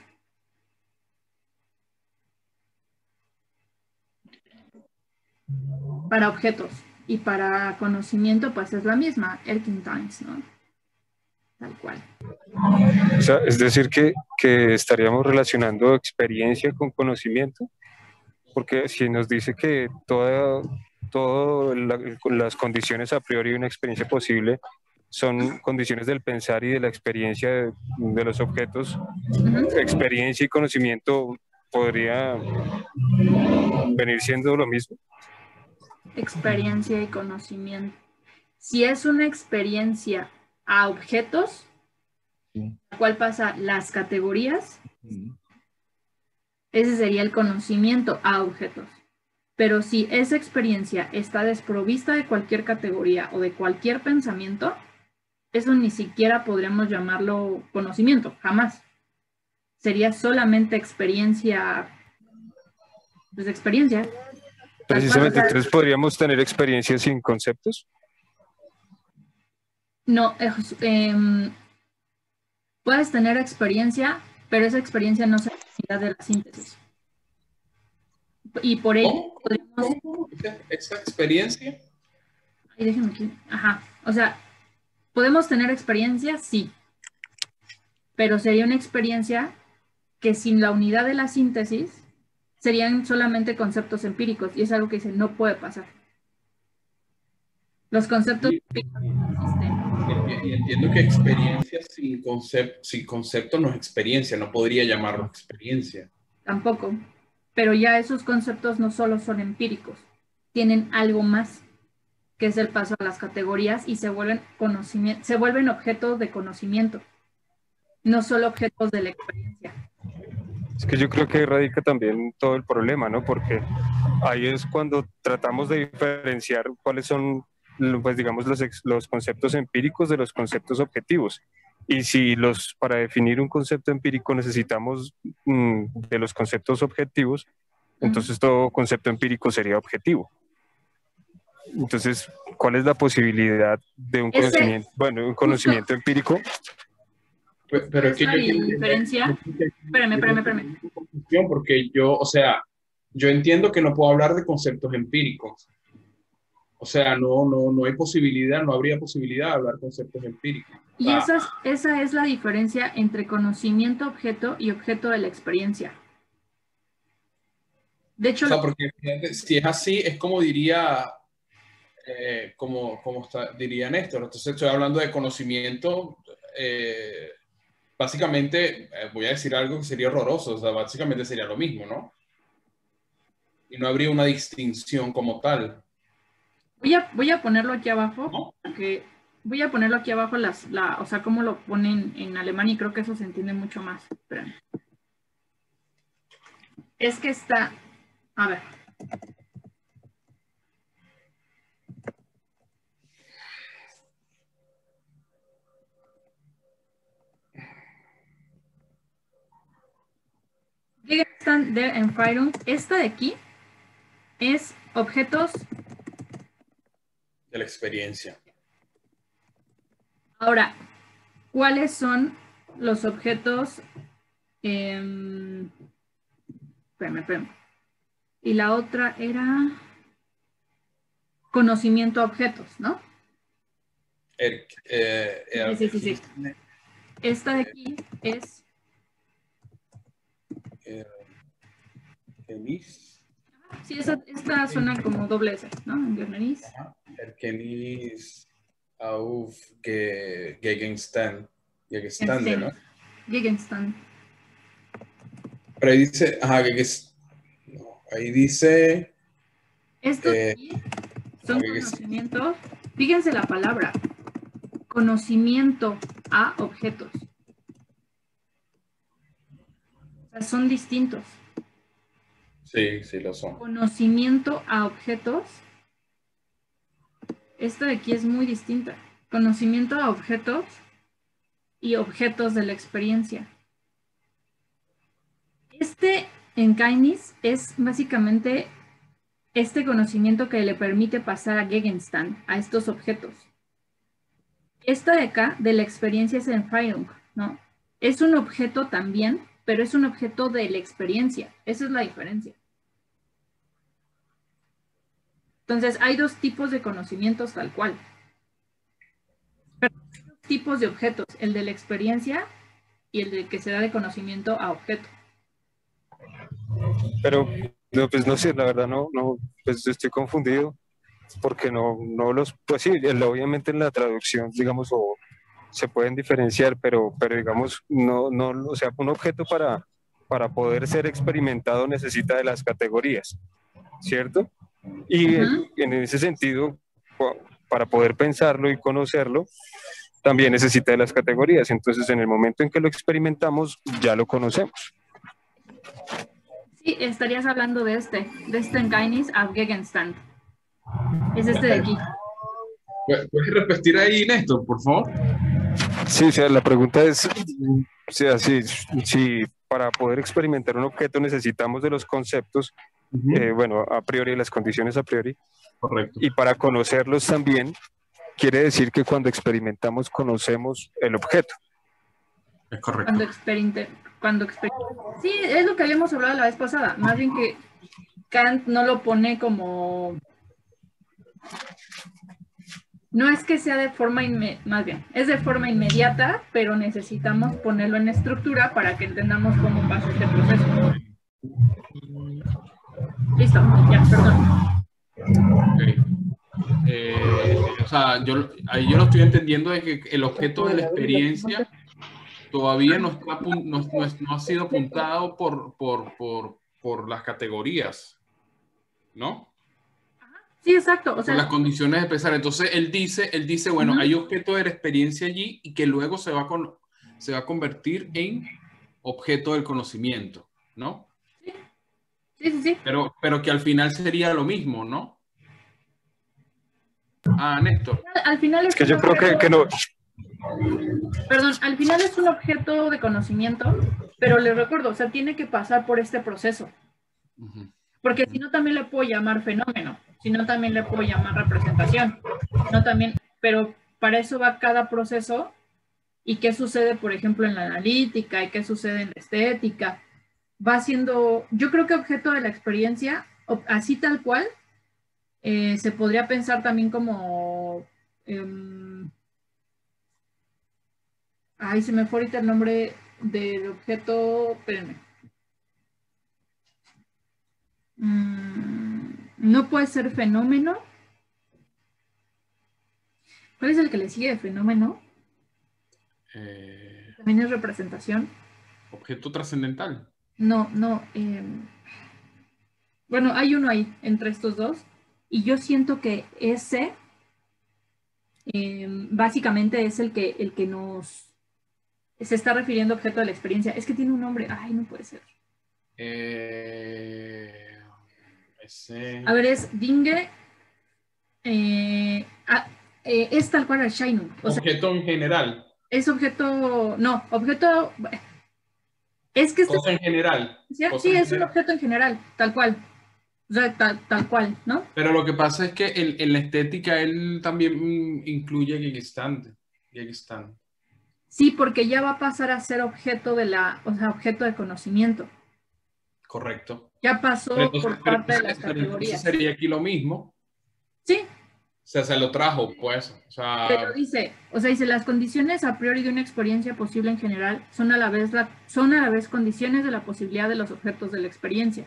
Para objetos. Y para conocimiento, pues es la misma, Erkenntnis, ¿no? Tal cual. O sea, es decir, que estaríamos relacionando experiencia con conocimiento, porque si nos dice que todas las condiciones a priori de una experiencia posible son condiciones del pensar y de la experiencia de los objetos, experiencia y conocimiento podría venir siendo lo mismo. Experiencia y conocimiento. Si es una experiencia a objetos, ¿cuál pasa? Las categorías, ese sería el conocimiento a objetos. Pero si esa experiencia está desprovista de cualquier categoría o de cualquier pensamiento, eso ni siquiera podríamos llamarlo conocimiento, jamás. Sería solamente experiencia, pues experiencia. Precisamente, entonces podríamos tener experiencias sin conceptos. No, puedes tener experiencia, pero esa experiencia no es la unidad de la síntesis. Y por ello podríamos... ¿Esa experiencia? Ay, déjenme aquí. Ajá. O sea, podemos tener experiencia, sí. Pero sería una experiencia que sin la unidad de la síntesis serían solamente conceptos empíricos. Y es algo que dice, no puede pasar. Los conceptos empíricos no existen. Y entiendo que experiencia sin concepto no es experiencia, no podría llamarlo experiencia. Tampoco. Pero ya esos conceptos no solo son empíricos, tienen algo más. que es el paso a las categorías y se vuelven objetos de conocimiento, no solo objetos de la experiencia. Es que yo creo que ahí radica también todo el problema, ¿no? Porque ahí es cuando tratamos de diferenciar cuáles son, pues digamos, los conceptos empíricos de los conceptos objetivos. Y si para definir un concepto empírico necesitamos de los conceptos objetivos, entonces todo concepto empírico sería objetivo. Entonces, ¿cuál es la posibilidad de un conocimiento, un conocimiento empírico? Pero es que la diferencia. Espérame. Porque yo, o sea, yo entiendo que no puedo hablar de conceptos empíricos. O sea, no hay posibilidad, no habría posibilidad de hablar conceptos empíricos. Y esa es la diferencia entre conocimiento objeto y objeto de la experiencia. De hecho, o sea, porque si es así, es como diría, diría Néstor. Entonces estoy hablando de conocimiento, básicamente, voy a decir algo que sería horroroso, o sea, básicamente sería lo mismo, ¿no? Y no habría una distinción como tal. Voy a ponerlo aquí abajo, ¿no? porque voy a ponerlo aquí abajo, o sea, cómo lo ponen en alemán, y creo que eso se entiende mucho más. Espérame. Es que está, a ver. Gegenstand der Entfaltung. Esta de aquí es objetos de la experiencia. Ahora, ¿cuáles son los objetos? Espérame. Y la otra era conocimiento a objetos, ¿no? Sí. Esta de aquí es sí, esta suena como doble S, ¿no? Erkenntnis auf Gegenstand, ¿no? Gegenstand. Pero ahí dice, ahí dice... Estos aquí son conocimientos. Fíjense la palabra. Conocimiento a objetos. O sea, son distintos. Sí, lo son. Conocimiento a objetos. Esta de aquí es muy distinta. Conocimiento a objetos y objetos de la experiencia. Este Erkenntnis es básicamente este conocimiento que le permite pasar a Gegenstand, a estos objetos. Esta de acá, de la experiencia, es Erfahrung, ¿no? Es un objeto también, pero es un objeto de la experiencia. Esa es la diferencia. Entonces, hay dos tipos de conocimientos tal cual. Pero hay dos tipos de objetos, el de la experiencia y el de que se da de conocimiento a objeto. Pero, no, pues no sé, la verdad no, pues estoy confundido, porque pues sí, obviamente en la traducción, digamos, se pueden diferenciar, pero digamos, o sea, un objeto para poder ser experimentado necesita de las categorías, ¿cierto? Y en ese sentido, para poder pensarlo y conocerlo, también necesita de las categorías. Entonces, en el momento en que lo experimentamos, ya lo conocemos. Sí, estarías hablando de este Erkenntnis auf Gegenstand. Es este de aquí. ¿Puedes repetir ahí, Néstor, por favor? Sí, o sea, la pregunta es, o sea, si para poder experimentar un objeto necesitamos de los conceptos, bueno, a priori, las condiciones a priori. Correcto. Y para conocerlos también, quiere decir que cuando experimentamos conocemos el objeto. Es correcto. Sí, es lo que habíamos hablado la vez pasada. Más bien que Kant no lo pone como... No es que sea de forma más bien, es de forma inmediata, pero necesitamos ponerlo en estructura para que entendamos cómo pasa este proceso. Listo, ya, perdón. Okay. O sea, yo lo estoy entendiendo de que el objeto de la experiencia todavía no ha sido apuntado por las categorías, ¿no? Sí, exacto. O Con sea, las condiciones de pensar. Entonces él dice, bueno, Ujú. hay objeto de la experiencia allí y que luego se va a convertir en objeto del conocimiento, ¿no? sí, sí, sí. Pero que al final sería lo mismo, ¿no? Ah, Néstor. Al final Es es que un yo creo objeto, que no. perdón, al final es un objeto de conocimiento, pero les recuerdo, o sea, tiene que pasar por este proceso, Ujú. porque si no también le puedo llamar fenómeno, si no también le puedo llamar representación, no también, pero para eso va cada proceso y qué sucede, por ejemplo, en la analítica y qué sucede en la estética. Va siendo, yo creo que objeto de la experiencia, así tal cual, se podría pensar también como, ay, se me fue ahorita el nombre del objeto, espérenme. No puede ser fenómeno. ¿Cuál es el que le sigue de fenómeno? También es representación. Objeto trascendental. No, no. Bueno, hay uno ahí entre estos dos. Y yo siento que ese básicamente es el que nos se está refiriendo a objeto de la experiencia. Es que tiene un nombre. Ay, no puede ser. A ver, es Dinge. Es tal cual el Shainu. O sea, Objeto en general. es objeto. No, objeto. Es que Cosa en general. Cosa sí, en es un general. objeto en general, tal cual. O sea, tal cual, ¿no? Pero lo que pasa es que en la estética él también incluye Gegenstand. Sí, porque ya va a pasar a ser objeto objeto de conocimiento. Correcto. Ya pasó por parte de las Pero entonces categorías. sería aquí lo mismo. Sí, O sea, se lo trajo, pues. O pero sea, dice, las condiciones a priori de una experiencia posible en general son a la vez condiciones de la posibilidad de los objetos de la experiencia.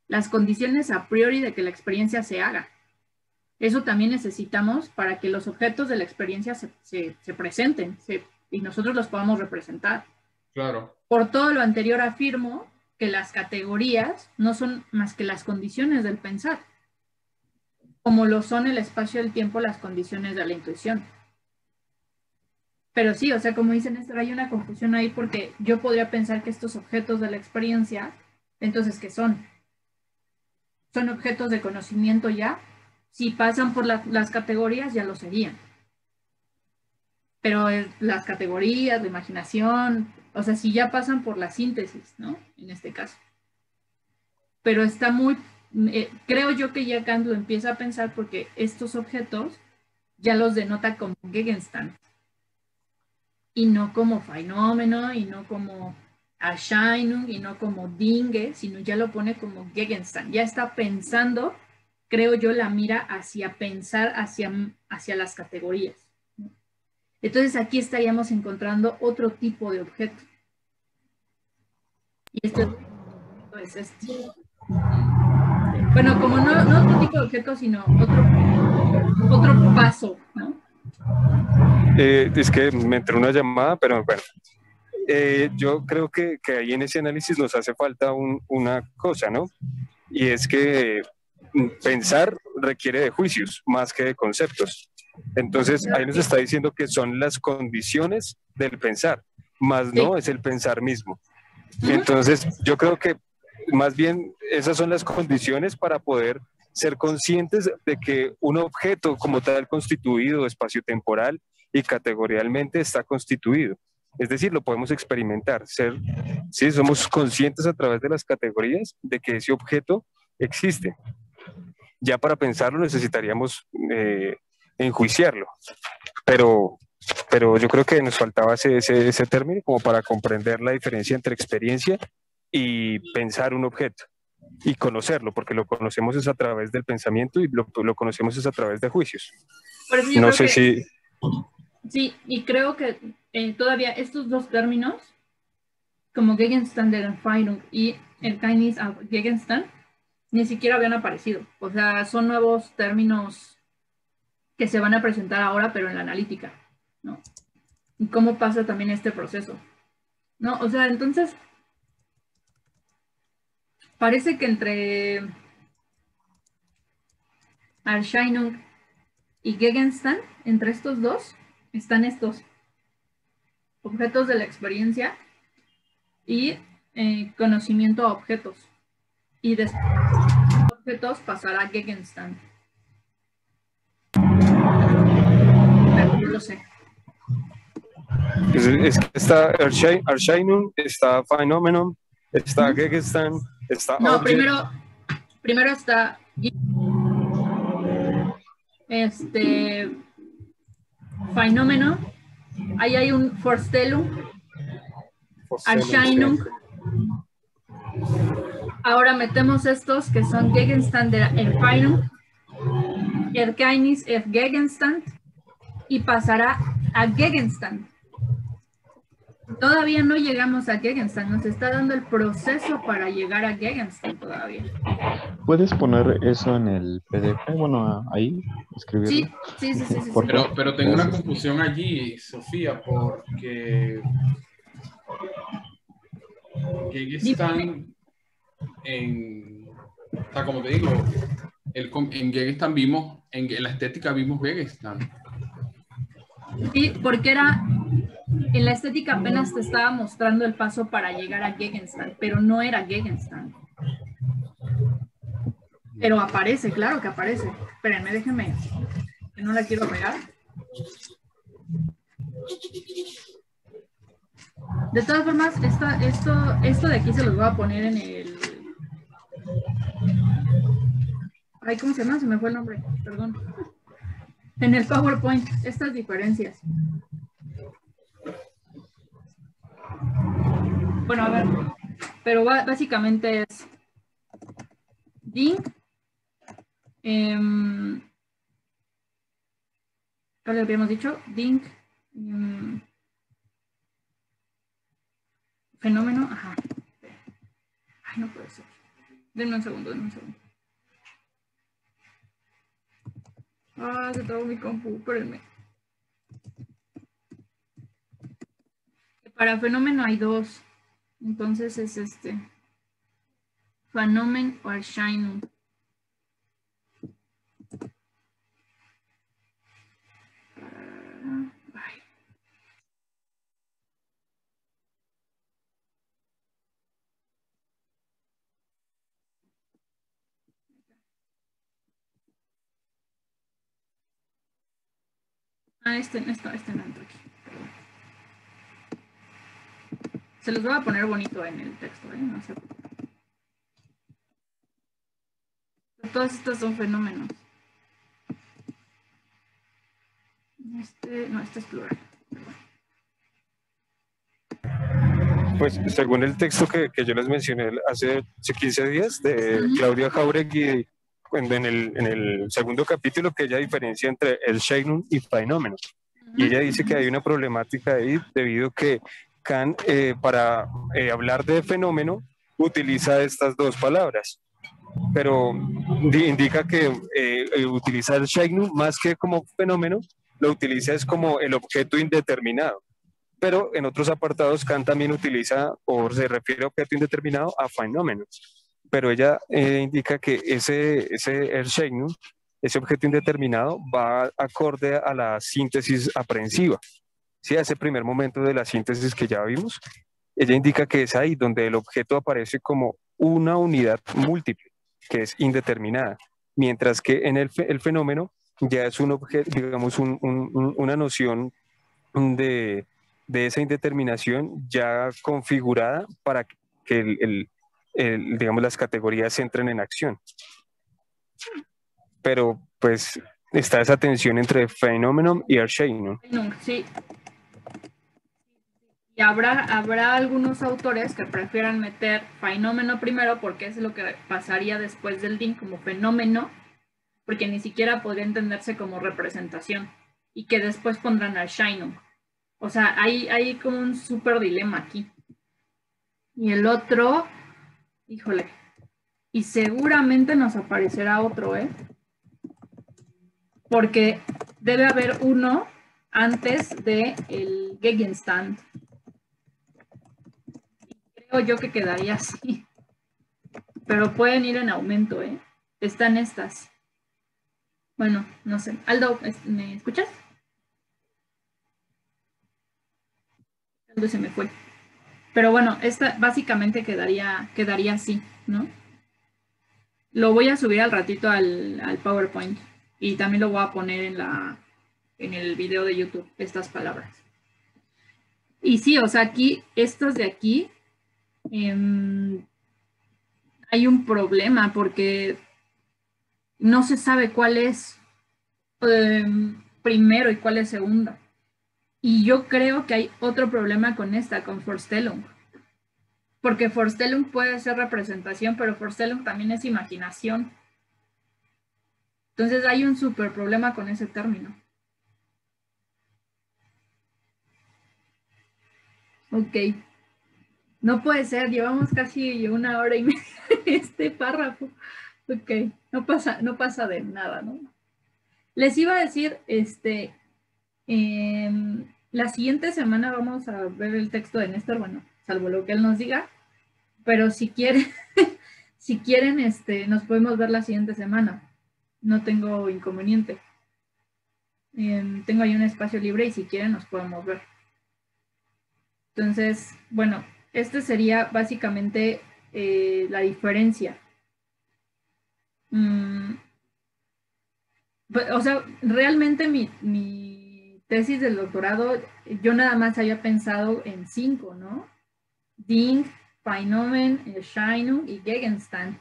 Las condiciones a priori de que la experiencia se haga. Eso también necesitamos para que los objetos de la experiencia se presenten y nosotros los podamos representar. claro. Por todo lo anterior afirmo que las categorías no son más que las condiciones del pensar, como lo son el espacio y el tiempo las condiciones de la intuición. Pero sí, o sea, como dicen, hay una confusión ahí porque yo podría pensar que estos objetos de la experiencia, entonces, ¿qué son? ¿Son objetos de conocimiento ya? Si pasan por las categorías, ya lo serían. Pero las categorías, la imaginación, o sea, si ya pasan por la síntesis, ¿no? En este caso. Pero está muy, creo yo que ya Kant lo empieza a pensar porque estos objetos ya los denota como Gegenstand y no como fenómeno y no como Erscheinung y no como Dinge, sino ya lo pone como Gegenstand. Ya está pensando, creo yo, la mira hacia pensar hacia las categorías. Entonces aquí estaríamos encontrando otro tipo de objeto. Y este es este. Bueno, como no otro tipo de objeto, sino otro paso, ¿no? Es que me entró una llamada, pero bueno. Yo creo que ahí en ese análisis nos hace falta una cosa, ¿no? Y es que pensar requiere de juicios más que de conceptos. Entonces, ahí nos está diciendo que son las condiciones del pensar, más no es el pensar mismo. Entonces, yo creo que más bien esas son las condiciones para poder ser conscientes de que un objeto como tal constituido espaciotemporal y categorialmente está constituido. Es decir, lo podemos experimentar, sí, somos conscientes a través de las categorías de que ese objeto existe. Ya para pensarlo necesitaríamos enjuiciarlo, pero yo creo que nos faltaba ese término como para comprender la diferencia entre experiencia y pensar un objeto y conocerlo, porque lo conocemos es a través del pensamiento y lo conocemos es a través de juicios. Por eso yo No creo sé que, si... sí, y creo que todavía estos dos términos, como Gegenstand der Erfahrung y Erkenntnis auf Gegenstand, ni siquiera habían aparecido. O sea, son nuevos términos que se van a presentar ahora, pero en la analítica, ¿no? Y cómo pasa también este proceso, ¿no? O sea, entonces, parece que entre Erscheinung y Gegenstand, entre estos dos están estos objetos de la experiencia y conocimiento a objetos. Y después de objetos pasará a Gegenstand. Pero no lo sé. Es que está Erscheinung, está Phänomenon, está Gegenstand, está No, Object. primero está Phänomenon. Ahí hay un Vorstellung, Erscheinung. Ahora metemos estos que son Gegenstand der Erscheinung, Erkenntnis of Gegenstand, y pasará a Gegenstand. Todavía no llegamos a Gegenstand, nos está dando el proceso para llegar a Gegenstand todavía. ¿Puedes poner eso en el PDF? Bueno, ahí, escribirlo. Sí. Pero tengo una confusión allí, Sofía, porque Gegenstand o sea, como te digo, en Gegenstand vimos, en la estética vimos Gegenstand. Sí, porque en la estética apenas te estaba mostrando el paso para llegar a Gegenstand, pero no era Gegenstand. Pero aparece, claro que aparece. Espérenme, déjenme, que no la quiero pegar. De todas formas, esto de aquí se los voy a poner en el... Ay, ¿cómo se llama? Se me fue el nombre, perdón. En el PowerPoint, estas diferencias. Bueno, a ver, pero básicamente es Ding, ¿qué le habíamos dicho? Ding, fenómeno, ajá. Ay, no puede ser. Denme un segundo. Ah, se trabó mi compu, espérenme. Para fenómeno hay dos. Entonces es Phänomen o Erscheinung. Ay. Ah, este no entra aquí. Perdón. Se los voy a poner bonito en el texto, ¿eh? No sé. Todas estas son fenómenos. No, este es plural. Pues según el texto que yo les mencioné hace 15 días de Claudia Jauregui, en el segundo capítulo, que ella diferencia entre Erscheinung y Phänomenon. Y ella dice que hay una problemática ahí debido a que Kant, para hablar de fenómeno, utiliza estas dos palabras, pero indica que utiliza Erscheinung más que como fenómeno, lo utiliza es como el objeto indeterminado. Pero en otros apartados Kant también utiliza o se refiere a objeto indeterminado a fenómeno. Pero ella indica que ese Erscheinung, ese objeto indeterminado, va acorde a la síntesis aprehensiva. Sí, a ese primer momento de la síntesis que ya vimos, ella indica que es ahí donde el objeto aparece como una unidad múltiple, que es indeterminada, mientras que en el fenómeno ya es un objeto, digamos, una noción de esa indeterminación ya configurada para que digamos, las categorías entren en acción. Pero pues está esa tensión entre Phänomenon y Erscheinung. Sí. Y habrá algunos autores que prefieran meter fenómeno primero porque es lo que pasaría después del Ding como fenómeno, porque ni siquiera podría entenderse como representación, y que después pondrán Erscheinung. O sea, hay como un súper dilema aquí. Y el otro, híjole, y seguramente nos aparecerá otro, ¿eh? Porque debe haber uno antes de el Gegenstand. Creo yo que quedaría así. Pero pueden ir en aumento, ¿eh? Están estas. Bueno, no sé. Aldo, ¿me escuchas? Aldo se me fue. Pero bueno, esta básicamente quedaría así, ¿no? Lo voy a subir al ratito al PowerPoint y también lo voy a poner en el video de YouTube, estas palabras. Y sí, o sea, aquí, estos de aquí, hay un problema porque no se sabe cuál es primero y cuál es segundo. Y yo creo que hay otro problema con esta, con Vorstellung. Porque Vorstellung puede ser representación, pero Vorstellung también es imaginación. Entonces hay un súper problema con ese término. Ok. No puede ser, llevamos casi 1 hora y media en este párrafo. Ok, no pasa de nada, ¿no? Les iba a decir, la siguiente semana vamos a ver el texto de Néstor, bueno, salvo lo que él nos diga, pero si quieren, si quieren, nos podemos ver la siguiente semana. No tengo inconveniente. Tengo ahí un espacio libre y si quieren nos podemos ver. Entonces, bueno, este sería básicamente la diferencia. O sea, realmente mi tesis del doctorado, yo nada más había pensado en 5, ¿no? Ding, Feynman, Scheinung y Gegenstand.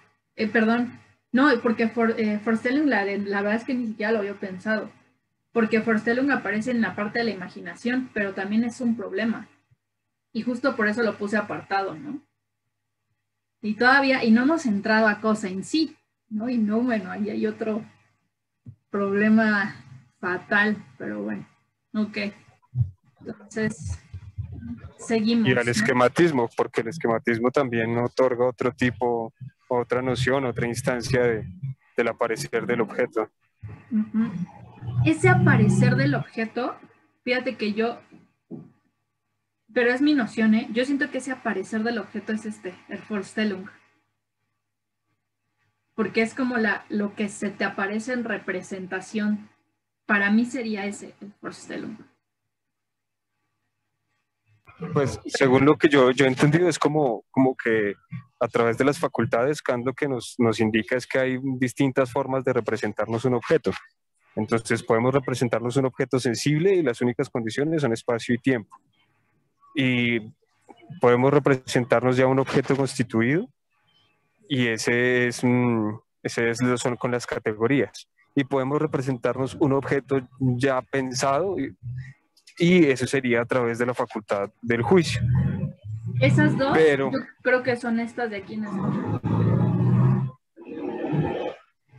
Perdón, no, porque Vorstellung, la verdad es que ni siquiera lo había pensado. Porque Vorstellung aparece en la parte de la imaginación, pero también es un problema. Y justo por eso lo puse apartado, ¿no? Y todavía, y no hemos entrado a cosa en sí, ¿no? Y no, bueno, ahí hay otro problema fatal, pero bueno, ok. Entonces, seguimos. Y al ¿no? esquematismo, porque el esquematismo también otorga otro tipo, otra noción, otra instancia del aparecer del objeto. Uh-huh. Ese aparecer del objeto, fíjate que yo, pero es mi noción, ¿eh? Yo siento que ese aparecer del objeto es el Vorstellung. Porque es como lo que se te aparece en representación. Para mí sería ese, el Vorstellung. Pues según lo que yo he entendido es como que a través de las facultades, Kant lo que nos indica es que hay distintas formas de representarnos un objeto. Entonces podemos representarnos un objeto sensible y las únicas condiciones son espacio y tiempo. Y podemos representarnos ya un objeto constituido y ese son con las categorías. Y podemos representarnos un objeto ya pensado y eso sería a través de la facultad del juicio. Esas dos, pero, yo creo que son estas de aquí en España.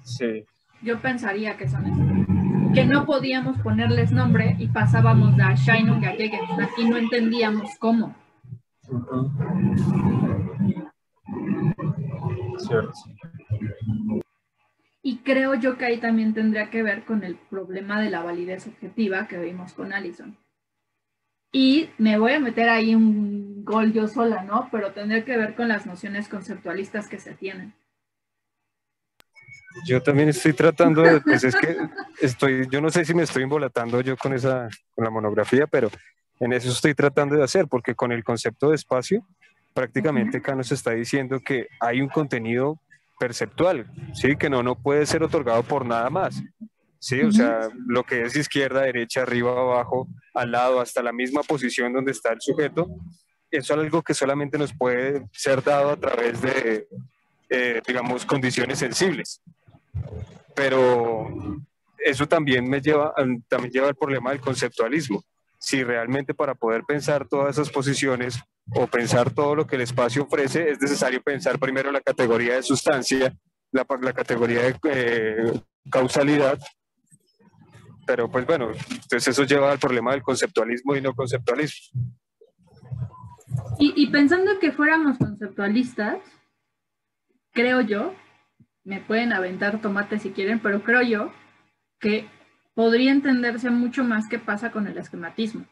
Sí. Yo pensaría que son estas. Que no podíamos ponerles nombre y pasábamos a Scheinung y a Gegenstand y no entendíamos cómo. Cierto. Y creo yo que ahí también tendría que ver con el problema de la validez objetiva que vimos con Allison. Y me voy a meter ahí un gol yo sola, ¿no? Pero tendría que ver con las nociones conceptualistas que se tienen. Yo también estoy tratando de, pues es que yo no sé si me estoy embolatando yo con la monografía, pero en eso estoy tratando de hacer, porque con el concepto de espacio, prácticamente acá nos está diciendo que hay un contenido perceptual, ¿sí? Que no puede ser otorgado por nada más, ¿sí? O sea, lo que es izquierda, derecha, arriba, abajo, al lado, hasta la misma posición donde está el sujeto, eso es algo que solamente nos puede ser dado a través de, digamos, condiciones sensibles. Pero eso también lleva al problema del conceptualismo. Si realmente para poder pensar todas esas posiciones o pensar todo lo que el espacio ofrece, es necesario pensar primero la categoría de sustancia, la categoría de causalidad, pero pues bueno, entonces eso lleva al problema del conceptualismo y no conceptualismo. Y pensando que fuéramos conceptualistas, creo yo, me pueden aventar tomate si quieren, pero creo yo que podría entenderse mucho más qué pasa con el esquematismo.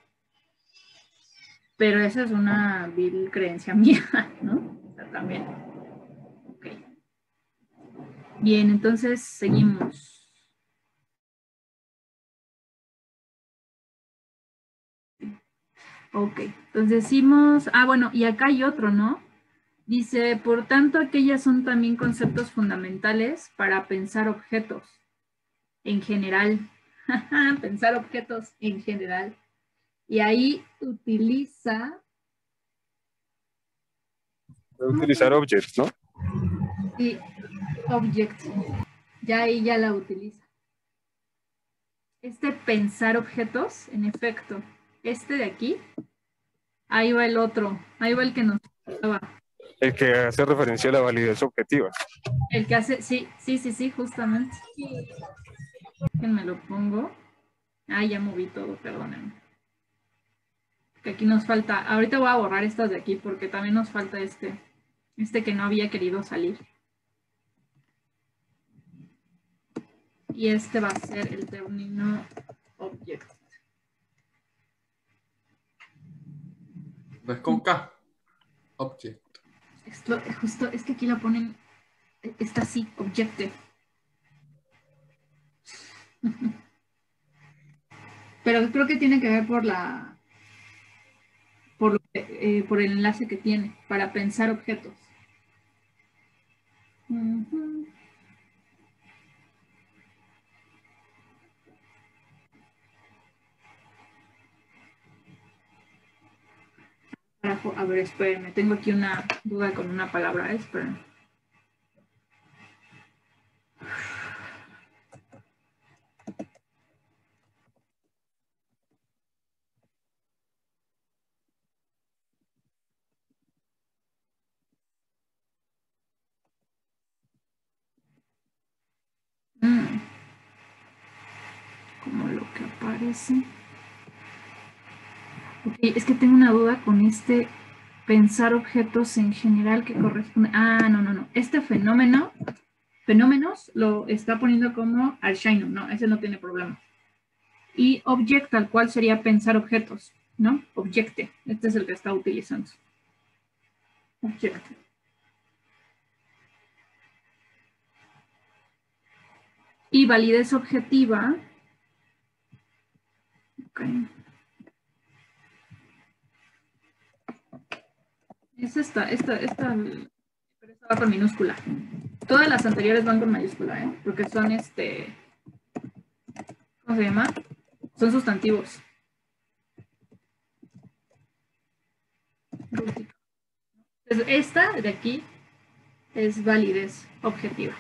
Pero esa es una vil creencia mía, ¿no? O sea, también. Ok. Bien, entonces seguimos. Ok, entonces decimos, bueno, y acá hay otro, ¿no? Dice, por tanto, aquellas son también conceptos fundamentales para pensar objetos en general. Pensar objetos en general. Y ahí utiliza... Puede utilizar objects, ¿no? Sí, object. Ya ahí ya la utiliza. Este pensar objetos, en efecto, este de aquí, ahí va el otro, ahí va el que nos faltaba. El que hace referencia a la validez objetiva. El que hace, sí, justamente. Déjenme lo pongo. Ya moví todo, perdónenme. Que aquí nos falta, ahorita voy a borrar estas de aquí porque también nos falta este que no había querido salir. Y este va a ser el término object. No es con K. Object. Esto, justo, es que aquí lo ponen, está así, objective. Pero creo que tiene que ver por por el enlace que tiene para pensar objetos. A ver, espérenme, tengo aquí una duda con una palabra, espérenme. Como lo que aparece. Ok, es que tengo una duda con este pensar objetos en general que corresponde. No. Este fenómenos lo está poniendo como Archainum, ¿no? Ese no tiene problema. Y object tal cual sería pensar objetos, ¿no? Objecte. Este es el que está utilizando. Objecte. Y validez objetiva. Ok. Es esta va con minúscula. Todas las anteriores van con mayúscula, ¿eh? Porque son ¿cómo se llama? Son sustantivos. Entonces, esta de aquí es validez objetiva.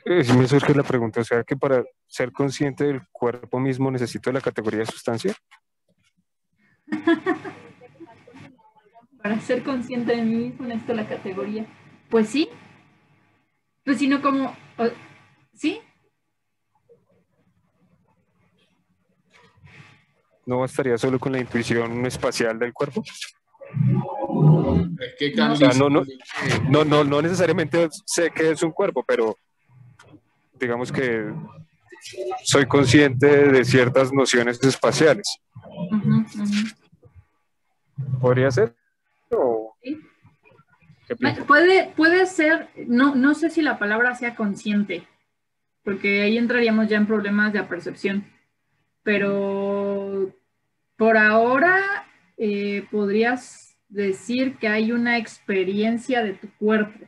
Me surge la pregunta, o sea que para ser consciente del cuerpo mismo necesito la categoría de sustancia. Para ser consciente de mí mismo necesito la categoría. Pues sí. Pues si no, como... ¿Sí? ¿No bastaría solo con la intuición espacial del cuerpo? Es que No. O sea, no necesariamente sé que es un cuerpo, pero digamos que soy consciente de ciertas nociones espaciales. ¿Podría ser? ¿O ¿Sí? qué piensas? Puede ser, no sé si la palabra sea consciente, porque ahí entraríamos ya en problemas de apercepción. Pero por ahora podrías decir que hay una experiencia de tu cuerpo.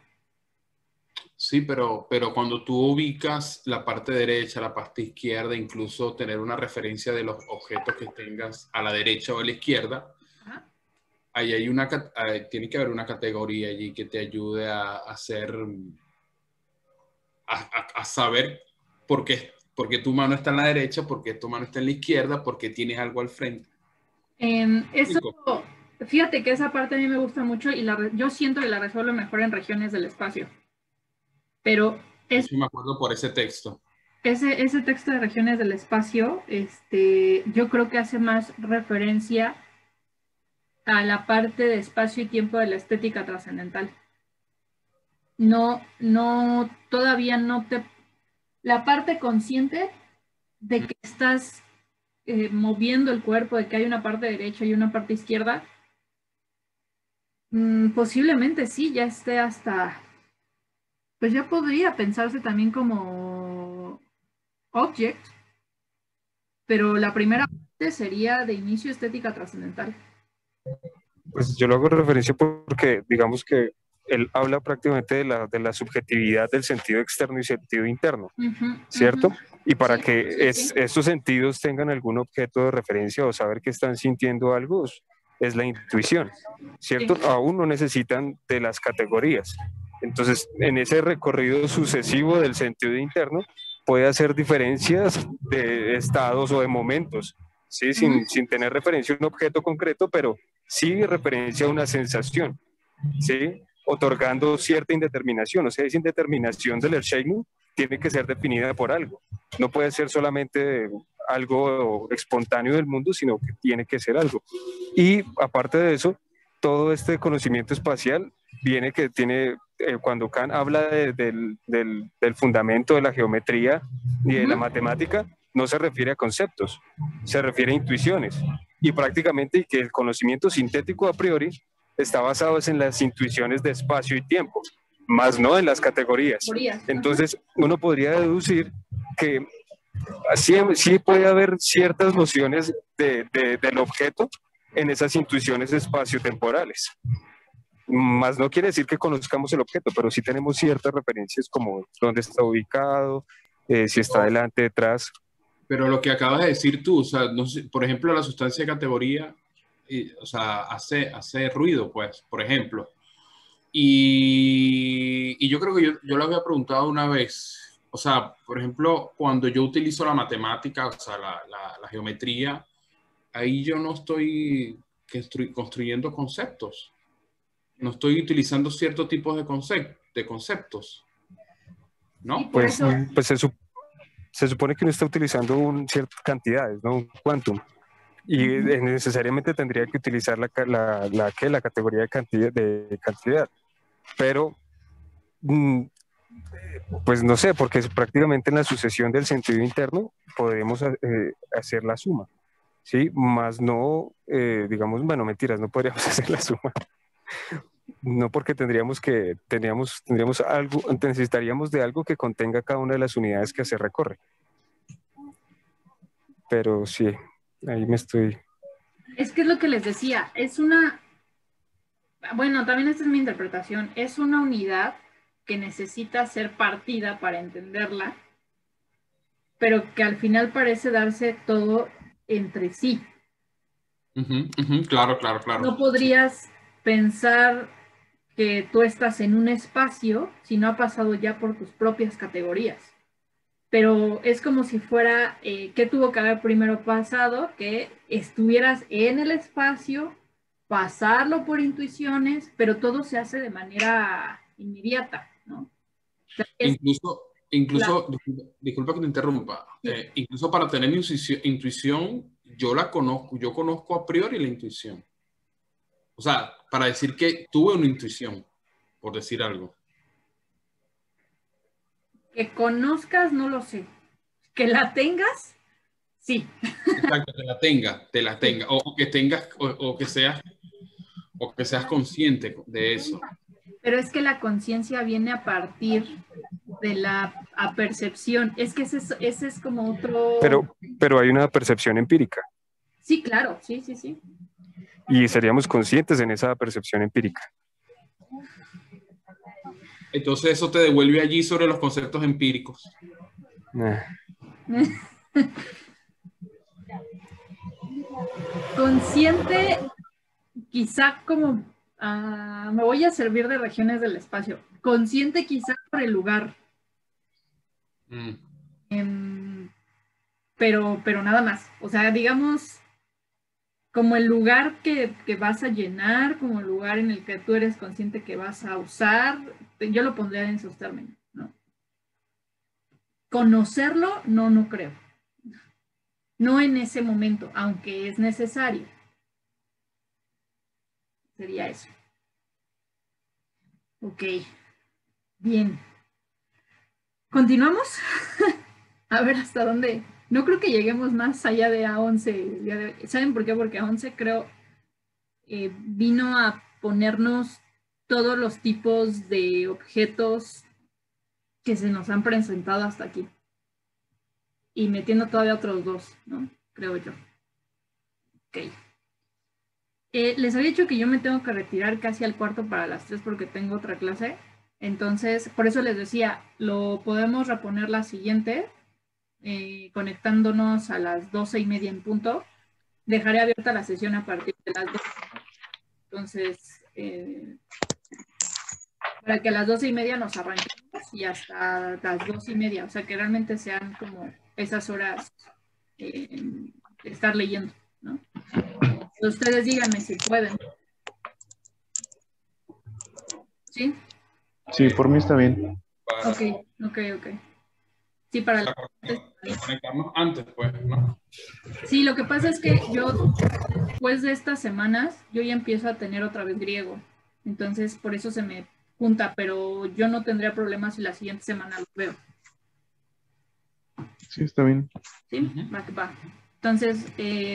Sí, pero cuando tú ubicas la parte derecha, la parte izquierda, incluso tener una referencia de los objetos que tengas a la derecha o a la izquierda, ahí tiene que haber una categoría allí que te ayude a hacer, a saber por qué tu mano está en la derecha, por qué tu mano está en la izquierda, por qué tienes algo al frente. Eso, fíjate que esa parte a mí me gusta mucho y yo siento que la resuelvo mejor en regiones del espacio. Pero Eso me acuerdo por ese texto. Ese texto de regiones del espacio, yo creo que hace más referencia a la parte de espacio y tiempo de la estética trascendental. Todavía no te... La parte consciente de que estás moviendo el cuerpo, de que hay una parte derecha y una parte izquierda, posiblemente sí, ya esté hasta... Pues ya podría pensarse también como object, pero la primera parte sería de inicio estética trascendental. Pues yo lo hago referencia porque digamos que él habla prácticamente de la subjetividad del sentido externo y sentido interno, ¿cierto? Y para Sí, que sí. estos sentidos tengan algún objeto de referencia o saber que están sintiendo algo, es la intuición, ¿cierto? Sí. Aún no necesitan de las categorías. Entonces, en ese recorrido sucesivo del sentido interno, puede hacer diferencias de estados o de momentos, ¿sí? Sin tener referencia a un objeto concreto, pero sí referencia a una sensación, ¿sí? Otorgando cierta indeterminación. O sea, esa indeterminación del Erscheinung tiene que ser definida por algo. No puede ser solamente algo espontáneo del mundo, sino que tiene que ser algo. Y aparte de eso, todo este conocimiento espacial viene que tiene, cuando Kant habla del fundamento de la geometría y de la matemática, no se refiere a conceptos, se refiere a intuiciones. Y prácticamente que el conocimiento sintético a priori está basado en las intuiciones de espacio y tiempo, más no en las categorías. Entonces, uno podría deducir que sí puede haber ciertas nociones del objeto en esas intuiciones espaciotemporales. Más no quiere decir que conozcamos el objeto, pero sí tenemos ciertas referencias como dónde está ubicado, si está delante, detrás. Pero lo que acabas de decir tú, o sea, no sé, por ejemplo, la sustancia de categoría, o sea, hace ruido, pues, por ejemplo. Y yo creo que yo lo había preguntado una vez. O sea, por ejemplo, cuando yo utilizo la matemática, o sea, la geometría, ahí yo no estoy construyendo conceptos. No estoy utilizando ciertos tipos de conceptos, ¿no? Sí, por eso. Pues se supone que uno está utilizando ciertas cantidades, ¿no? Un quantum. Y necesariamente tendría que utilizar la categoría de cantidad. Pero, pues no sé, porque prácticamente en la sucesión del sentido interno podemos hacer la suma, ¿sí? Más no, digamos, bueno, mentiras, no podríamos hacer la suma. No, porque tendríamos algo, necesitaríamos de algo que contenga cada una de las unidades que se recorre. Pero sí, ahí me estoy... Es que es lo que les decía, bueno, también esta es mi interpretación, es una unidad que necesita ser partida para entenderla, pero que al final parece darse todo entre sí. Claro, claro, claro. No podrías pensar que tú estás en un espacio si no ha pasado ya por tus propias categorías. Pero es como si fuera, ¿qué tuvo que haber primero pasado? Que estuvieras en el espacio, pasarlo por intuiciones, pero todo se hace de manera inmediata, ¿no? O sea, Incluso, disculpa que te interrumpa, Sí. Incluso para tener mi intuición, yo conozco a priori la intuición. O sea, para decir que tuve una intuición, por decir algo. Que conozcas, no lo sé. Que la tengas, sí. Exacto, te la tenga, o que tengas, o que seas consciente de eso. Pero es que la conciencia viene a partir de la percepción. Es que ese es como otro... Pero hay una percepción empírica. Sí, claro, sí, sí, sí. Y seríamos conscientes en esa percepción empírica. Entonces eso te devuelve allí sobre los conceptos empíricos. Consciente, quizá como... me voy a servir de regiones del espacio. Consciente quizá por el lugar. Pero nada más. O sea, digamos, como el lugar que vas a llenar, como el lugar en el que tú eres consciente que vas a usar, yo lo pondría en esos términos, ¿no? Conocerlo, no creo. No en ese momento, aunque es necesario. Sería eso. Ok. Bien. ¿Continuamos? A ver hasta dónde. No creo que lleguemos más allá de A11. ¿Saben por qué? Porque A11 creo vino a ponernos todos los tipos de objetos que se nos han presentado hasta aquí. y metiendo todavía otros 2, ¿no? Creo yo. Ok. Les había dicho que yo me tengo que retirar casi al cuarto para las 3 porque tengo otra clase. Entonces, por eso les decía, lo podemos reponer la siguiente, conectándonos a las 12:30 en punto. Dejaré abierta la sesión a partir de las 12. Entonces, para que a las 12:30 nos arranquemos y hasta las 2:30, o sea, que realmente sean como esas horas de estar leyendo, ¿no? Ustedes díganme si pueden. ¿Sí? Sí, por mí está bien. Ok. Sí, para la... conectarnos antes, pues, ¿no? Sí, lo que pasa es que yo, después de estas semanas, yo ya empiezo a tener otra vez griego. Entonces, por eso se me junta, pero yo no tendría problemas si la siguiente semana lo veo. Sí, está bien. ¿Sí? Va. Entonces,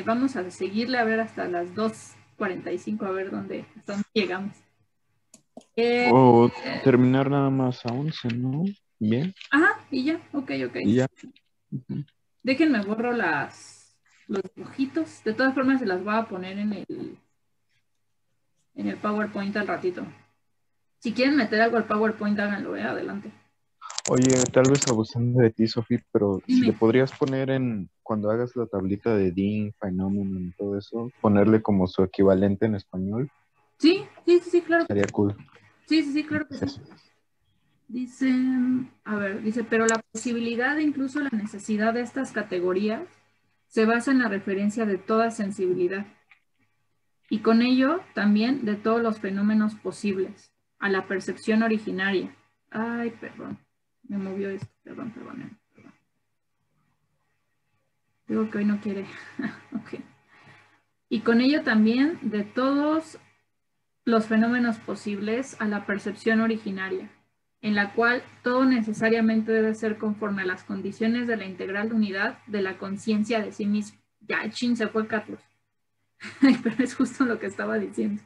vamos a seguirle a ver hasta las 2:45, a ver hasta dónde llegamos. O terminar nada más a 11, ¿no? Bien. Ajá, y ya, ok. Y ya. Déjenme borro los dibujitos. De todas formas, se las voy a poner en el PowerPoint al ratito. Si quieren meter algo al PowerPoint, háganlo, adelante. Oye, tal vez abusando de ti, Sofía, pero Dime. si le podrías poner cuando hagas la tablita de Dean, Phenomenon y todo eso, ponerle como su equivalente en español. Sí, claro. Estaría cool. Sí, claro que sí. Dice, pero la posibilidad e incluso la necesidad de estas categorías se basa en la referencia de toda sensibilidad y con ello también de todos los fenómenos posibles a la percepción originaria. Ay, perdón, me movió esto, perdón. Digo que hoy no quiere. Ok. Y con ello también de todos los fenómenos posibles a la percepción originaria, en la cual todo necesariamente debe ser conforme a las condiciones de la integral unidad de la conciencia de sí mismo. Ya, chin, se fue Carlos. Pero es justo lo que estaba diciendo.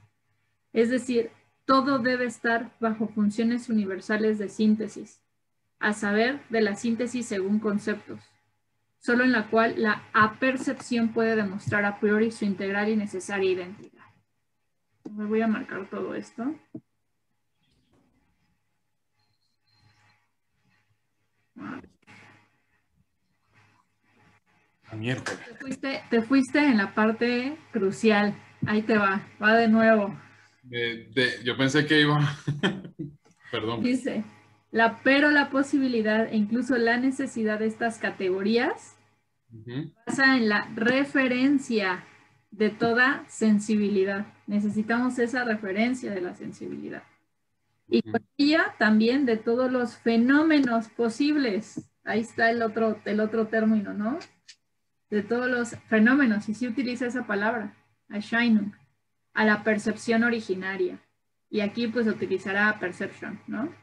Es decir, todo debe estar bajo funciones universales de síntesis, a saber, de la síntesis según conceptos, solo en la cual la apercepción puede demostrar a priori su integral y necesaria identidad. Me voy a marcar todo esto. Miércoles. Te fuiste en la parte crucial. Ahí te va de nuevo. Yo pensé que iba... Perdón. Dice, pero la posibilidad e incluso la necesidad de estas categorías basa en la referencia de toda sensibilidad. Necesitamos esa referencia de la sensibilidad. Y con ella también de todos los fenómenos posibles. Ahí está el otro término, ¿no? De todos los fenómenos, y sí utiliza esa palabra, Erscheinung, a la percepción originaria. Y aquí pues utilizará perception, ¿no?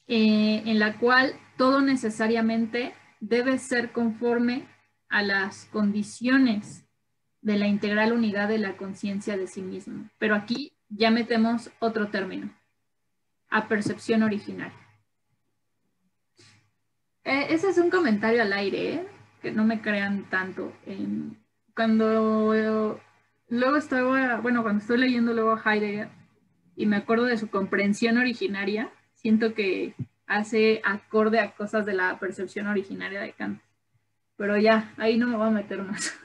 En la cual todo necesariamente debe ser conforme a las condiciones de la integral unidad de la conciencia de sí mismo. Pero aquí ya metemos otro término, a percepción originaria. Ese es un comentario al aire, que no me crean tanto. Cuando estoy leyendo luego a Heidegger y me acuerdo de su comprensión originaria, siento que hace acorde a cosas de la percepción originaria de Kant. Pero ya, ahí no me voy a meter más.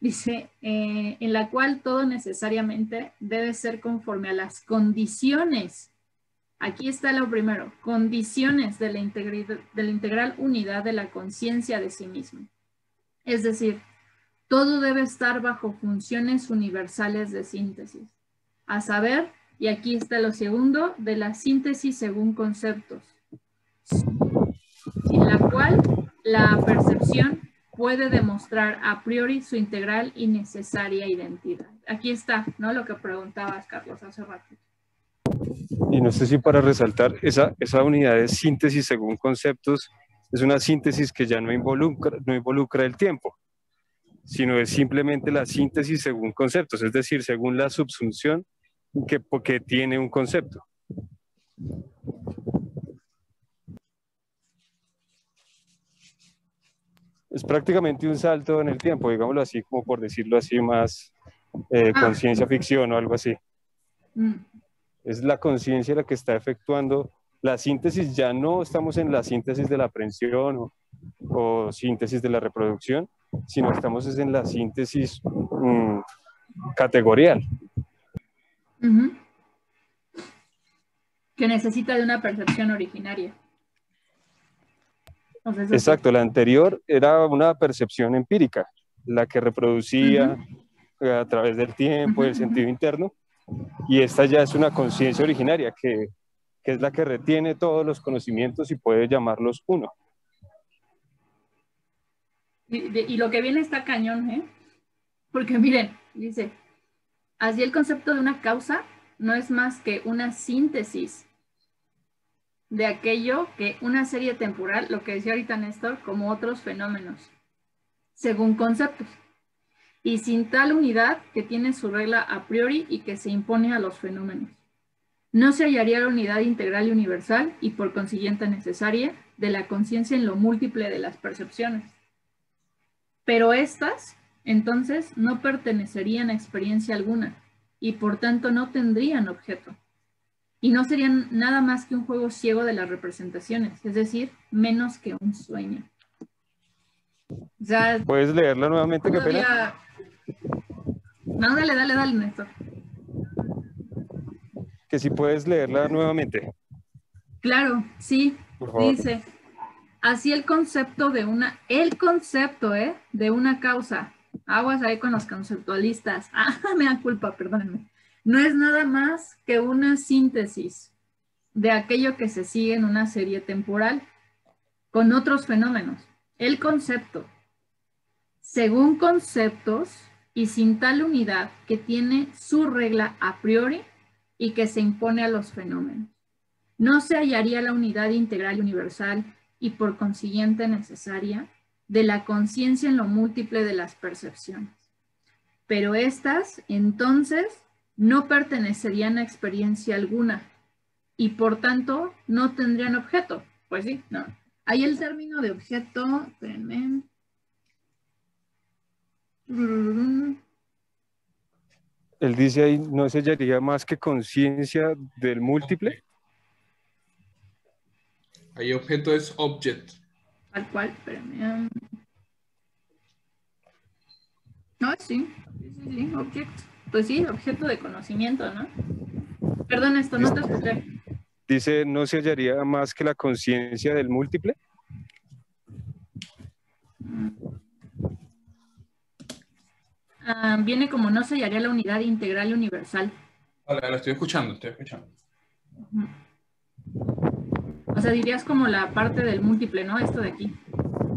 Dice, en la cual todo necesariamente debe ser conforme a las condiciones. Aquí está lo primero, condiciones de la integral unidad de la conciencia de sí mismo. Es decir, todo debe estar bajo funciones universales de síntesis. A saber, y aquí está lo segundo, de la síntesis según conceptos, sin la cual la percepción puede demostrar a priori su integral y necesaria identidad. Aquí está, ¿no? Lo que preguntabas, Carlos, hace rato. Y no sé si para resaltar, esa unidad de síntesis según conceptos es una síntesis que ya no involucra el tiempo, sino es simplemente la síntesis según conceptos, es decir, según la subsunción que tiene un concepto. Es prácticamente un salto en el tiempo, digámoslo así, como por decirlo así, más con ciencia ficción o algo así. Es la conciencia la que está efectuando la síntesis. Ya no estamos en la síntesis de la aprehensión o síntesis de la reproducción, sino estamos en la síntesis categorial. Que necesita de una percepción originaria. O sea, exacto, la anterior era una percepción empírica, la que reproducía a través del tiempo, el sentido interno, y esta ya es una conciencia originaria que es la que retiene todos los conocimientos y puede llamarlos uno. Y lo que viene está cañón, ¿eh? Porque miren, dice, así el concepto de una causa no es más que una síntesis de aquello que una serie temporal, lo que decía ahorita Néstor, como otros fenómenos, según conceptos, y sin tal unidad que tiene su regla a priori y que se impone a los fenómenos. No se hallaría la unidad integral y universal, y por consiguiente necesaria, de la conciencia en lo múltiple de las percepciones. Pero estas, entonces, no pertenecerían a experiencia alguna, y por tanto no tendrían objeto. Y no serían nada más que un juego ciego de las representaciones, es decir, menos que un sueño. O sea, ¿puedes leerla nuevamente? Todavía... Qué pena. No, dale, Néstor. Que si puedes leerla nuevamente. Claro, sí. Por favor. Dice, así el concepto de una causa. Aguas ahí con los conceptualistas. Me da culpa, perdónenme. No es nada más que una síntesis de aquello que se sigue en una serie temporal con otros fenómenos. El concepto, según conceptos y sin tal unidad que tiene su regla a priori y que se impone a los fenómenos. No se hallaría la unidad integral y universal y por consiguiente necesaria de la conciencia en lo múltiple de las percepciones. Pero estas, entonces, no pertenecerían a experiencia alguna y por tanto no tendrían objeto. Pues sí, no. Ahí el término de objeto, espérenme. Él dice ahí, no se hallaría más que conciencia del múltiple. Ahí objeto es object. Tal cual, espérenme. No, sí, objeto. Pues sí, objeto de conocimiento, ¿no? Perdón, esto no te escuché. Dice, no se hallaría más que la conciencia del múltiple. Viene como no se hallaría la unidad integral y universal. Vale, lo estoy escuchando. O sea, dirías como la parte del múltiple, ¿no? Esto de aquí.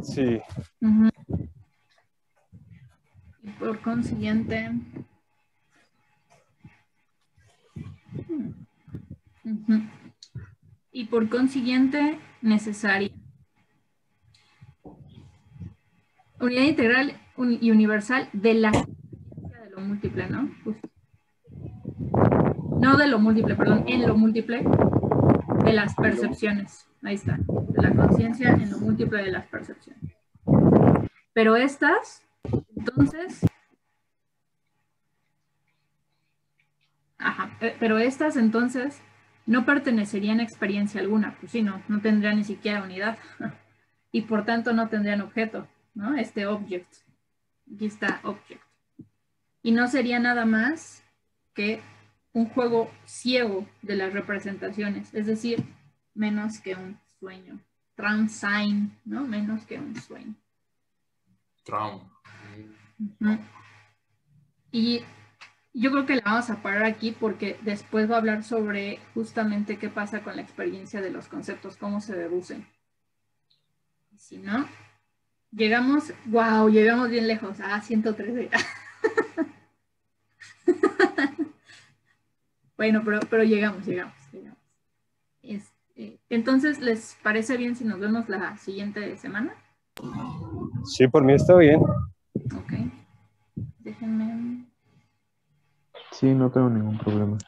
Sí. Y por consiguiente... Y por consiguiente, necesaria. Unidad integral y universal de la de lo múltiple, ¿no? No de lo múltiple, perdón, en lo múltiple de las percepciones. Ahí está, de la conciencia en lo múltiple de las percepciones. Pero estas, entonces... pero estas, entonces, no pertenecerían a experiencia alguna. Pues sí, no tendrían ni siquiera unidad. Y por tanto no tendrían objeto, ¿no? Este object. Aquí está object. Y no sería nada más que un juego ciego de las representaciones, es decir, menos que un sueño. Traumsein, ¿no? Menos que un sueño. Traum. Y yo creo que la vamos a parar aquí porque después va a hablar sobre justamente qué pasa con la experiencia de los conceptos, cómo se deducen. Si no, llegamos bien lejos, 113. Bueno, pero llegamos. Entonces, ¿les parece bien si nos vemos la siguiente semana? Sí, por mí está bien. Ok. Déjenme... Sí, no tengo ningún problema.